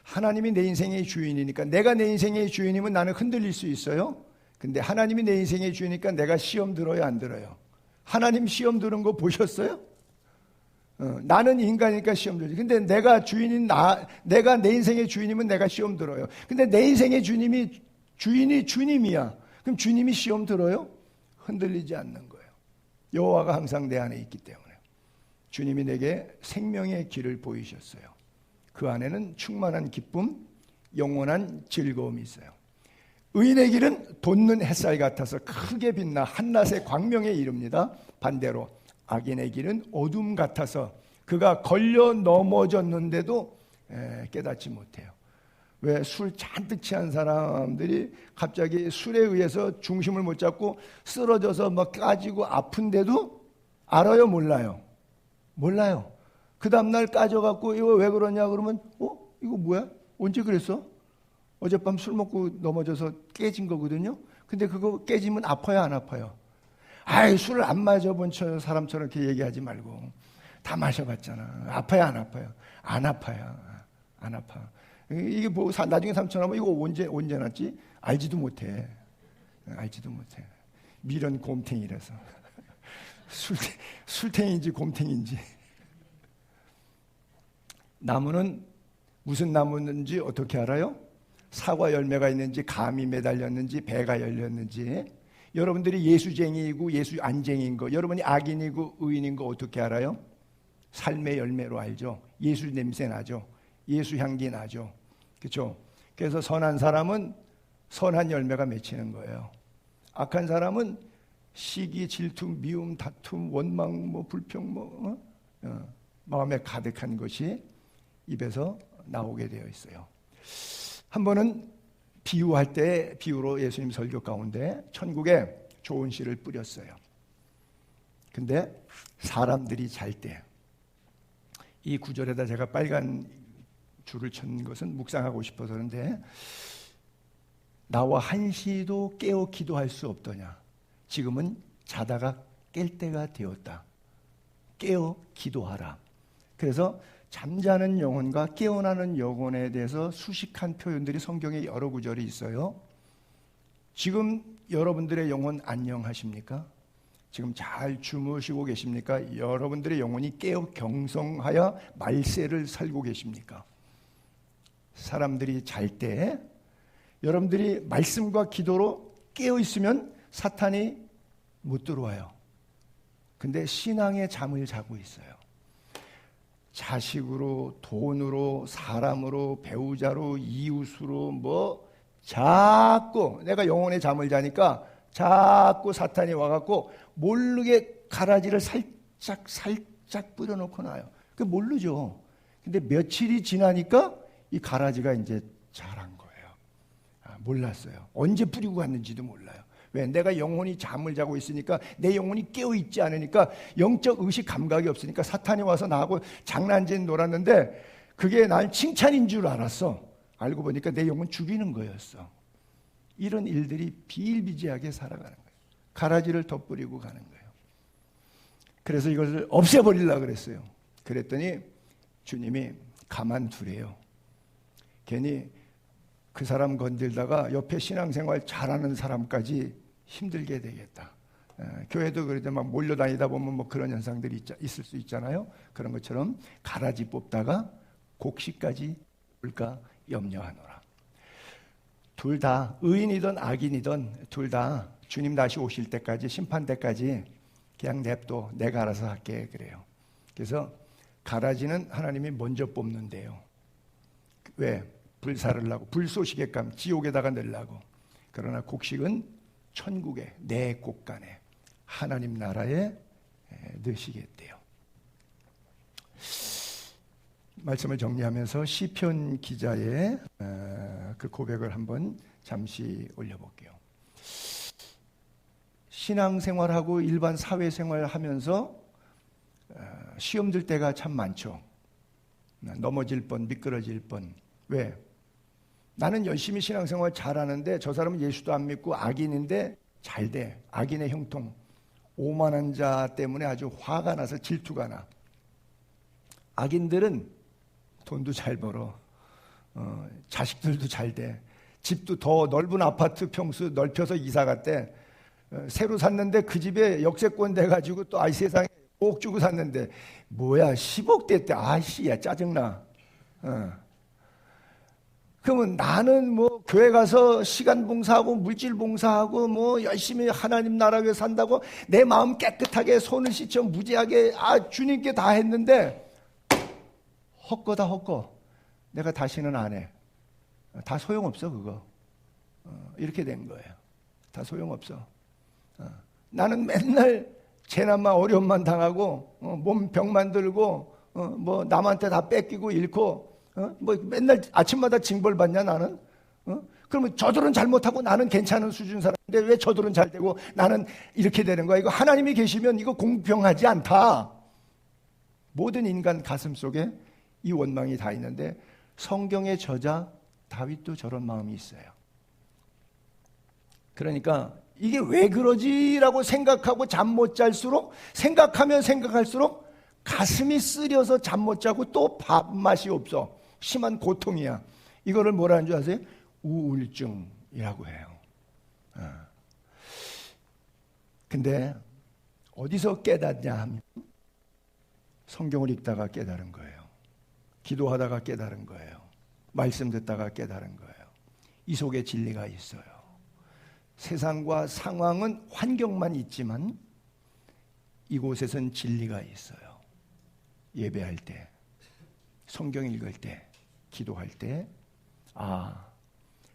하나님이 내 인생의 주인이니까, 내가 내 인생의 주인이면 나는 흔들릴 수 있어요. 근데 하나님이 내 인생의 주인이니까 내가 시험 들어요, 안 들어요? 하나님 시험 들은 거 보셨어요? 나는 인간이니까 시험 들지. 근데 내가 내가 내 인생의 주인이면 내가 시험 들어요. 근데 내 인생의 주인이 주님이야. 그럼 주님이 시험 들어요? 흔들리지 않는 거예요. 여호와가 항상 내 안에 있기 때문에. 주님이 내게 생명의 길을 보이셨어요. 그 안에는 충만한 기쁨, 영원한 즐거움이 있어요. 의인의 길은 돋는 햇살 같아서 크게 빛나 한낮의 광명에 이릅니다. 반대로 악인의 길은 어둠 같아서 그가 걸려 넘어졌는데도 깨닫지 못해요. 왜? 술 잔뜩 취한 사람들이 갑자기 술에 의해서 중심을 못 잡고 쓰러져서 막 까지고 아픈데도 알아요, 몰라요? 몰라요. 그 다음날 까져갖고 이거 왜 그러냐 그러면 이거 뭐야? 언제 그랬어? 어젯밤 술 먹고 넘어져서 깨진 거거든요. 근데 그거 깨지면 아파요, 안 아파요? 술을 안 마셔본 사람처럼 이렇게 얘기하지 말고 다 마셔봤잖아. 아파요, 안 아파요? 안 아파요. 안 아파. 이게 뭐 나중에 삼촌하면 이거 언제 났지? 알지도 못해. 미련 곰탱이라서. 술탱인지 곰탱인지. 나무는 무슨 나무인지 어떻게 알아요? 사과 열매가 있는지, 감이 매달렸는지, 배가 열렸는지. 여러분들이 예수쟁이이고 예수 안쟁이인 거, 여러분이 악인이고 의인인 거 어떻게 알아요? 삶의 열매로 알죠. 예수 냄새 나죠. 예수 향기 나죠. 그렇죠? 그래서 선한 사람은 선한 열매가 맺히는 거예요. 악한 사람은 시기, 질투, 미움, 다툼, 원망, 불평, 마음에 가득한 것이 입에서 나오게 되어 있어요. 한 번은 비유할 때 비유로 예수님 설교 가운데 천국에 좋은 씨를 뿌렸어요. 근데 사람들이 잘 때, 이 구절에다 제가 빨간 줄을 친 것은 묵상하고 싶어서 그런데, 나와 한시도 깨어 기도할 수 없더냐. 지금은 자다가 깰 때가 되었다. 깨어 기도하라. 그래서 잠자는 영혼과 깨어나는 영혼에 대해서 수식한 표현들이 성경에 여러 구절이 있어요. 지금 여러분들의 영혼 안녕하십니까? 지금 잘 주무시고 계십니까? 여러분들의 영혼이 깨어 경성하여 말세를 살고 계십니까? 사람들이 잘 때 여러분들이 말씀과 기도로 깨어 있으면 사탄이 못 들어와요. 근데 신앙의 잠을 자고 있어요. 자식으로, 돈으로, 사람으로, 배우자로, 이웃으로 자꾸 내가 영혼의 잠을 자니까 자꾸 사탄이 와갖고 모르게 가라지를 살짝 뿌려놓고 나요. 그 모르죠. 근데 며칠이 지나니까 이 가라지가 이제 자란 거예요. 몰랐어요. 언제 뿌리고 갔는지도 몰라요. 왜? 내가 영혼이 잠을 자고 있으니까, 내 영혼이 깨어있지 않으니까, 영적 의식 감각이 없으니까 사탄이 와서 나하고 장난질 놀았는데 그게 난 칭찬인 줄 알았어. 알고 보니까 내 영혼 죽이는 거였어. 이런 일들이 비일비재하게 살아가는 거예요. 가라지를 덧뿌리고 가는 거예요. 그래서 이것을 없애버리려고 그랬어요. 그랬더니 주님이 가만두래요. 괜히 그 사람 건들다가 옆에 신앙생활 잘하는 사람까지 힘들게 되겠다. 교회도 그래도 막 몰려다니다 보면 그런 현상들이 있을 수 있잖아요. 그런 것처럼 가라지 뽑다가 곡식까지 올까 염려하노라. 둘 다 의인이든 악인이든 둘 다 주님 다시 오실 때까지, 심판 때까지 그냥 냅둬, 내가 알아서 할게, 그래요. 그래서 가라지는 하나님이 먼저 뽑는데요. 왜? 불사르려고, 불쏘시개감 지옥에다가 넣으려고. 그러나 곡식은 천국에, 내 곳간에 하나님 나라에 넣으시겠대요. 말씀을 정리하면서 시편 기자의 그 고백을 한번 잠시 올려볼게요. 신앙생활하고 일반 사회생활 하면서 시험 들 때가 참 많죠. 넘어질 뻔, 미끄러질 뻔. 왜? 나는 열심히 신앙생활 잘하는데 저 사람은 예수도 안 믿고 악인인데 잘 돼. 악인의 형통. 오만한 자 때문에 아주 화가 나서 질투가 나. 악인들은 돈도 잘 벌어. 자식들도 잘 돼. 집도 더 넓은 아파트 평수 넓혀서 이사 갔대. 새로 샀는데 그 집에 역세권 돼가지고 또 아이 세상에 5억 주고 샀는데 뭐야 10억 됐대. 아씨야 짜증나. 그러면 나는 교회 가서 시간 봉사하고 물질 봉사하고 열심히 하나님 나라 위해 산다고 내 마음 깨끗하게 손을 씻혀 무지하게 주님께 다 했는데 헛거다 헛거. 내가 다시는 안 해. 다 소용없어 그거. 이렇게 된 거예요. 다 소용없어. 나는 맨날 재난만 어려움만 당하고 몸 병만 들고 남한테 다 뺏기고 잃고 맨날 아침마다 징벌 받냐 나는? 그러면 저들은 잘못하고 나는 괜찮은 수준 사람인데 왜 저들은 잘 되고 나는 이렇게 되는 거야? 이거 하나님이 계시면 이거 공평하지 않다. 모든 인간 가슴 속에 이 원망이 다 있는데 성경의 저자 다윗도 저런 마음이 있어요. 그러니까 이게 왜 그러지라고 생각하고 잠 못 잘수록 생각하면 생각할수록 가슴이 쓰려서 잠 못 자고 또 밥맛이 없어. 심한 고통이야. 이거를 뭐라는 줄 아세요? 우울증이라고 해요. 근데 어디서 깨닫냐 하면 성경을 읽다가 깨달은 거예요. 기도하다가 깨달은 거예요. 말씀 듣다가 깨달은 거예요. 이 속에 진리가 있어요. 세상과 상황은 환경만 있지만 이곳에선 진리가 있어요. 예배할 때, 성경 읽을 때, 기도할 때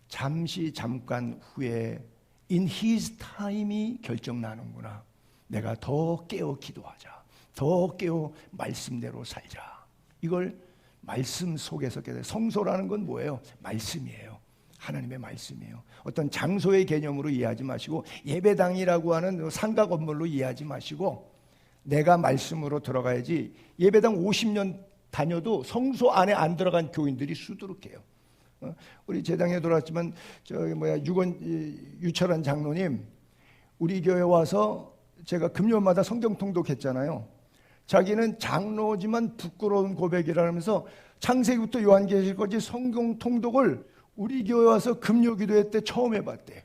잠깐 후에 in his time이 결정 나는구나. 내가 더 깨어 기도하자. 더 깨어 말씀대로 살자. 이걸 말씀 속에서 깨달아요. 성소라는 건 뭐예요? 말씀이에요. 하나님의 말씀이에요. 어떤 장소의 개념으로 이해하지 마시고 예배당이라고 하는 상가 건물로 이해하지 마시고 내가 말씀으로 들어가야지. 예배당 50년 다녀도 성소 안에 안 들어간 교인들이 수두룩해요. 우리 제당에 돌아왔지만 유철한 장로님 우리 교회 와서 제가 금요일마다 성경 통독했잖아요. 자기는 장로지만 부끄러운 고백이라면서 창세기부터 요한계시까지 성경 통독을 우리 교회 와서 금요 기도회 때 처음 해봤대.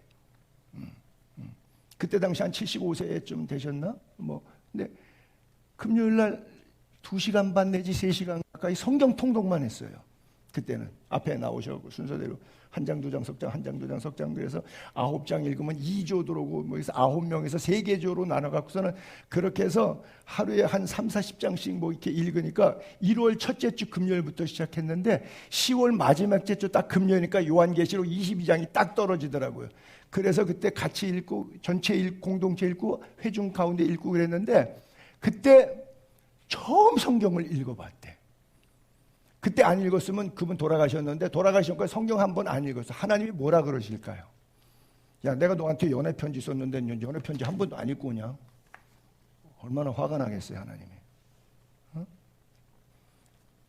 그때 당시 한 75세쯤 되셨나? 근데 금요일 날 2시간 반 내지 3시간 가까이 성경 통독만 했어요. 그때는 앞에 나오셔고 순서대로 한 장, 두 장, 석장, 한 장, 두 장, 석장. 그래서 9장 읽으면 2조 들어오고 그래서 9명에서 3개조로 나눠갖고서는 그렇게 해서 하루에 한 3, 40장씩 이렇게 읽으니까 1월 첫째 주 금요일부터 시작했는데 10월 마지막 주 딱 금요일이니까 요한계시록 22장이 딱 떨어지더라고요. 그래서 그때 같이 읽고 전체 공동체 읽고 회중 가운데 읽고 그랬는데 그때 처음 성경을 읽어봤대. 그때 안 읽었으면 그분 돌아가셨는데 돌아가시니까 성경 한 번 안 읽었어. 하나님이 뭐라 그러실까요? 야, 내가 너한테 연애 편지 썼는데 연애 편지 한 번도 안 읽고 오냐? 얼마나 화가 나겠어요, 하나님이.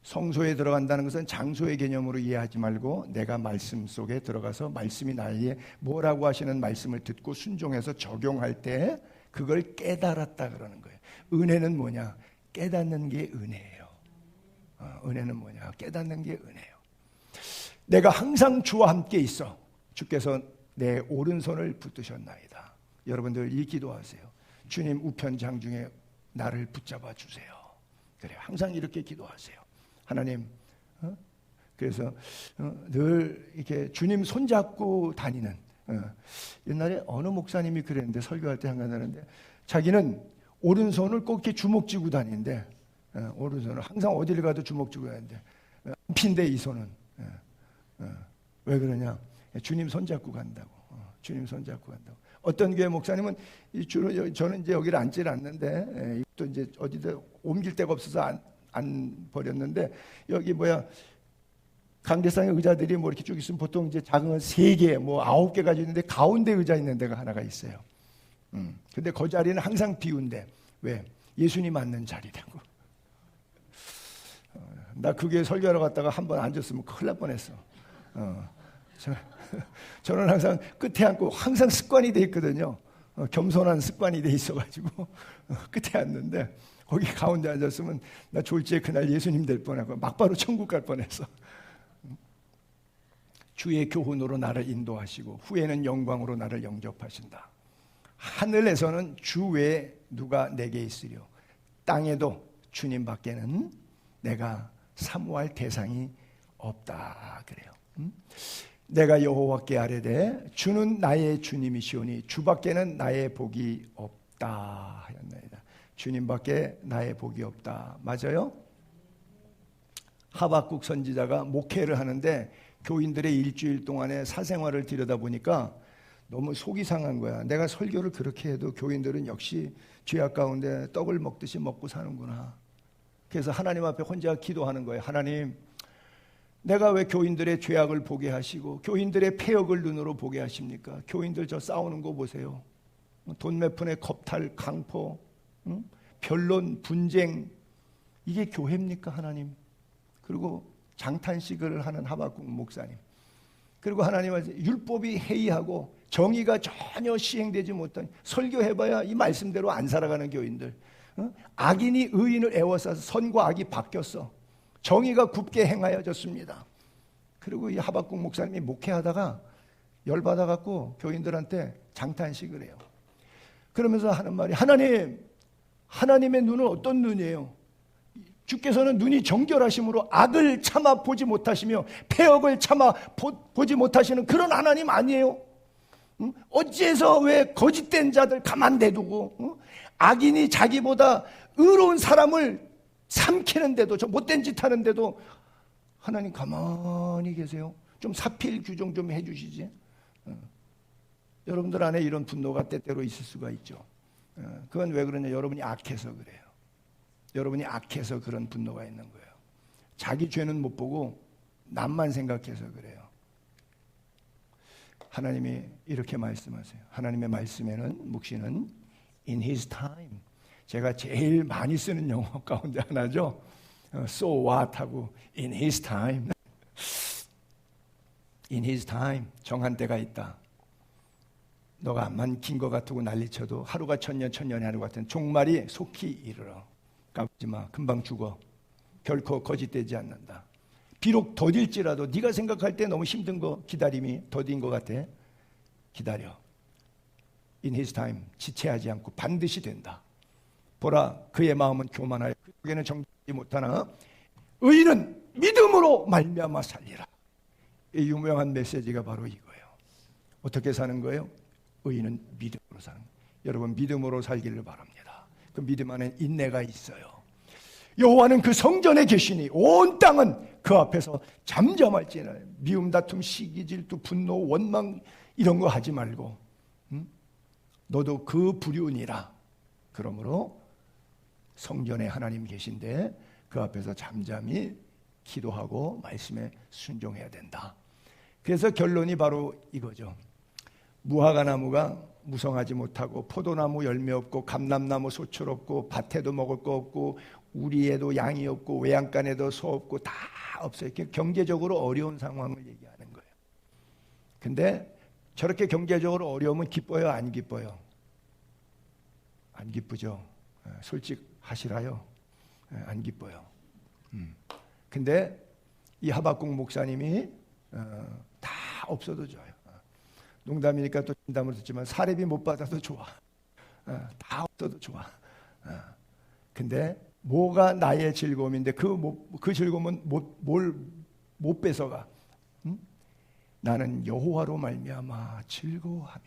성소에 들어간다는 것은 장소의 개념으로 이해하지 말고 내가 말씀 속에 들어가서 말씀이 나에게 뭐라고 하시는 말씀을 듣고 순종해서 적용할 때 그걸 깨달았다 그러는 거예요. 은혜는 뭐냐? 깨닫는 게 은혜예요. 은혜는 뭐냐? 깨닫는 게 은혜예요. 내가 항상 주와 함께 있어. 주께서 내 오른손을 붙드셨나이다. 여러분들 이 기도하세요. 주님 우편 장중에 나를 붙잡아 주세요. 그래요. 항상 이렇게 기도하세요. 하나님, 그래서 늘 이렇게 주님 손잡고 다니는. 옛날에 어느 목사님이 그랬는데 설교할 때 생각나는데 자기는 오른손을 꼭 이렇게 주먹 쥐고 다니는데 오른손을 항상 어디를 가도 주먹 쥐고 다니는데 핀데 이 손은 왜 그러냐? 주님 손잡고 간다고. 주님 손잡고 간다고. 어떤 교회 목사님은 주로 저는 이제 여기를 앉지를 않는데 또 이제 어디다 옮길 데가 없어서 안 버렸는데 여기 강대상의 의자들이 이렇게 쭉 있으면 보통 이제 작은 3개, 9개 가지고 있는데 가운데 의자 있는 데가 하나가 있어요. 근데 그 자리는 항상 비운데 왜? 예수님 앉는 자리라고. 나 그게 설교하러 갔다가 한번 앉았으면 큰일 날 뻔했어. 저는 항상 끝에 앉고 항상 습관이 돼 있거든요. 겸손한 습관이 돼 있어가지고 끝에 앉는데 거기 가운데 앉았으면 나 졸지에 그날 예수님 될 뻔하고 막바로 천국 갈 뻔했어. 주의 교훈으로 나를 인도하시고 후에는 영광으로 나를 영접하신다. 하늘에서는 주 외에 누가 내게 있으려. 땅에도 주님 밖에는 내가 사모할 대상이 없다 그래요. 내가 여호와께 아뢰되 주는 나의 주님이시오니 주밖에는 나의 복이 없다 하였나이다. 주님밖에 나의 복이 없다. 맞아요? 하박국 선지자가 목회를 하는데 교인들의 일주일 동안의 사생활을 들여다보니까 너무 속이 상한 거야. 내가 설교를 그렇게 해도 교인들은 역시 죄악 가운데 떡을 먹듯이 먹고 사는구나. 그래서 하나님 앞에 혼자 기도하는 거예요. 하나님, 내가 왜 교인들의 죄악을 보게 하시고 교인들의 폐역을 눈으로 보게 하십니까? 교인들 저 싸우는 거 보세요. 돈 몇 푼의 겁탈, 강포, 변론, 분쟁. 이게 교회입니까, 하나님? 그리고 장탄식을 하는 하박국 목사님. 그리고 하나님은 율법이 해이하고 정의가 전혀 시행되지 못한, 설교해봐야 이 말씀대로 안 살아가는 교인들. 악인이 의인을 애워싸서 선과 악이 바뀌었어. 정의가 굳게 행하여졌습니다. 그리고 이 하박국 목사님이 목회하다가 열받아갖고 교인들한테 장탄식을 해요. 그러면서 하는 말이, 하나님의 눈은 어떤 눈이에요? 주께서는 눈이 정결하심으로 악을 참아 보지 못하시며 폐역을 참아 보지 못하시는 그런 하나님 아니에요? 어찌해서 왜 거짓된 자들 가만 내두고 악인이 자기보다 의로운 사람을 삼키는데도, 저 못된 짓 하는데도 하나님 가만히 계세요? 좀 사필 규정 좀 해주시지. 여러분들 안에 이런 분노가 때때로 있을 수가 있죠. 그건 왜 그러냐? 여러분이 악해서 그래요. 여러분이 악해서 그런 분노가 있는 거예요. 자기 죄는 못 보고 남만 생각해서 그래요. 하나님이 이렇게 말씀하세요. 하나님의 말씀에는 묵시는 in his time. 제가 제일 많이 쓰는 영어 가운데 하나죠. So what 하고 in his time. in his time. 정한 때가 있다. 너가 암만 긴 것 같고 난리쳐도 하루가 천년 천년의 하루 같은 종말이 속히 이르러. 까불지 마. 금방 죽어. 결코 거짓되지 않는다. 비록 더딜지라도 네가 생각할 때 너무 힘든 거 기다림이 더딘 것 같아. 기다려. In his time. 지체하지 않고 반드시 된다. 보라 그의 마음은 교만하여 그에게는 정직하지 못하나 의인은 믿음으로 말미암아 살리라. 이 유명한 메시지가 바로 이거예요. 어떻게 사는 거예요? 의인은 믿음으로 사는 거예요. 여러분 믿음으로 살기를 바랍니다. 그 믿음 안에 인내가 있어요. 여호와는 그 성전에 계시니 온 땅은 그 앞에서 잠잠할지니라. 미움, 다툼, 시기, 질투, 분노, 원망 이런 거 하지 말고 너도 그 부류니라. 그러므로 성전에 하나님 계신데 그 앞에서 잠잠히 기도하고 말씀에 순종해야 된다. 그래서 결론이 바로 이거죠. 무화과 나무가 무성하지 못하고 포도나무 열매 없고 감람나무 소출 없고 밭에도 먹을 거 없고 우리에도 양이 없고 외양간에도 소 없고 다 없어요. 경제적으로 어려운 상황을 얘기하는 거예요. 근데 저렇게 경제적으로 어려우면 기뻐요? 안 기뻐요? 안 기쁘죠. 솔직하시라요. 안 기뻐요. 근데 이 하박국 목사님이 다 없어도 좋아요. 농담이니까 또 진담을 듣지만 사례비 못 받아도 좋아. 다 없어도 좋아. 근데 뭐가 나의 즐거움인데 그 즐거움은 못 뺏어가. 나는 여호와로 말미암아 즐거워하며.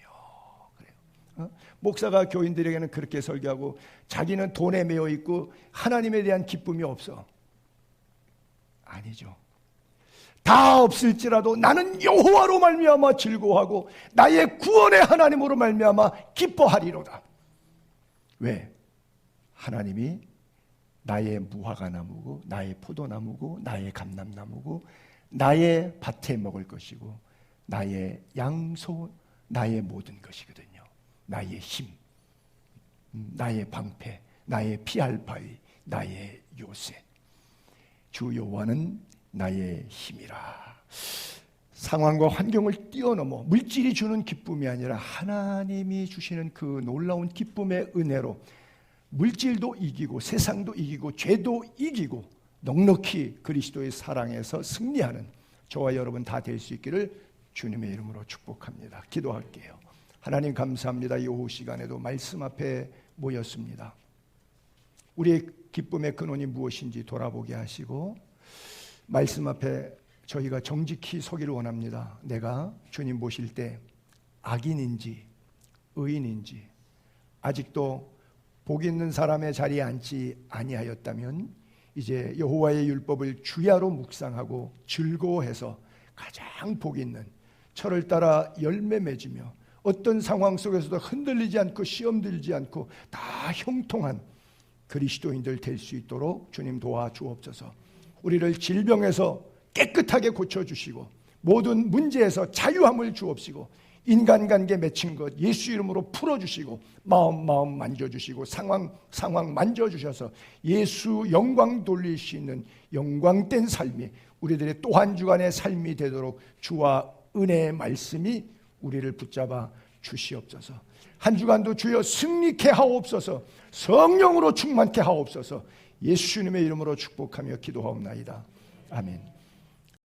그래요. 목사가 교인들에게는 그렇게 설교하고 자기는 돈에 매여 있고 하나님에 대한 기쁨이 없어. 아니죠. 다 없을지라도 나는 여호와로 말미암아 즐거워하고 나의 구원의 하나님으로 말미암아 기뻐하리로다. 왜? 하나님이 나의 무화과 나무고 나의 포도나무고 나의 감람나무고 나의 밭에 먹을 것이고 나의 양소 나의 모든 것이거든요. 나의 힘, 나의 방패, 나의 피할 바위, 나의 요새. 주 여호와는 나의 힘이라. 상황과 환경을 뛰어넘어 물질이 주는 기쁨이 아니라 하나님이 주시는 그 놀라운 기쁨의 은혜로 물질도 이기고 세상도 이기고 죄도 이기고 넉넉히 그리스도의 사랑에서 승리하는 저와 여러분 다 될 수 있기를 주님의 이름으로 축복합니다. 기도할게요. 하나님 감사합니다. 이 오후 시간에도 말씀 앞에 모였습니다. 우리의 기쁨의 근원이 무엇인지 돌아보게 하시고 말씀 앞에 저희가 정직히 서기를 원합니다. 내가 주님 보실 때 악인인지 의인인지 아직도 복 있는 사람의 자리에 앉지 아니하였다면 이제 여호와의 율법을 주야로 묵상하고 즐거워해서 가장 복 있는 철을 따라 열매 맺으며 어떤 상황 속에서도 흔들리지 않고 시험 들지 않고 다 형통한 그리스도인들 될 수 있도록 주님 도와주옵소서. 우리를 질병에서 깨끗하게 고쳐주시고 모든 문제에서 자유함을 주옵시고 인간관계 맺힌 것 예수 이름으로 풀어주시고 마음 만져주시고 상황 만져주셔서 예수 영광 돌릴 수 있는 영광된 삶이 우리들의 또 한 주간의 삶이 되도록 주와 은혜의 말씀이 우리를 붙잡아 주시옵소서. 한 주간도 주여 승리케 하옵소서. 성령으로 충만케 하옵소서. 예수님의 이름으로 축복하며 기도하옵나이다. 아멘.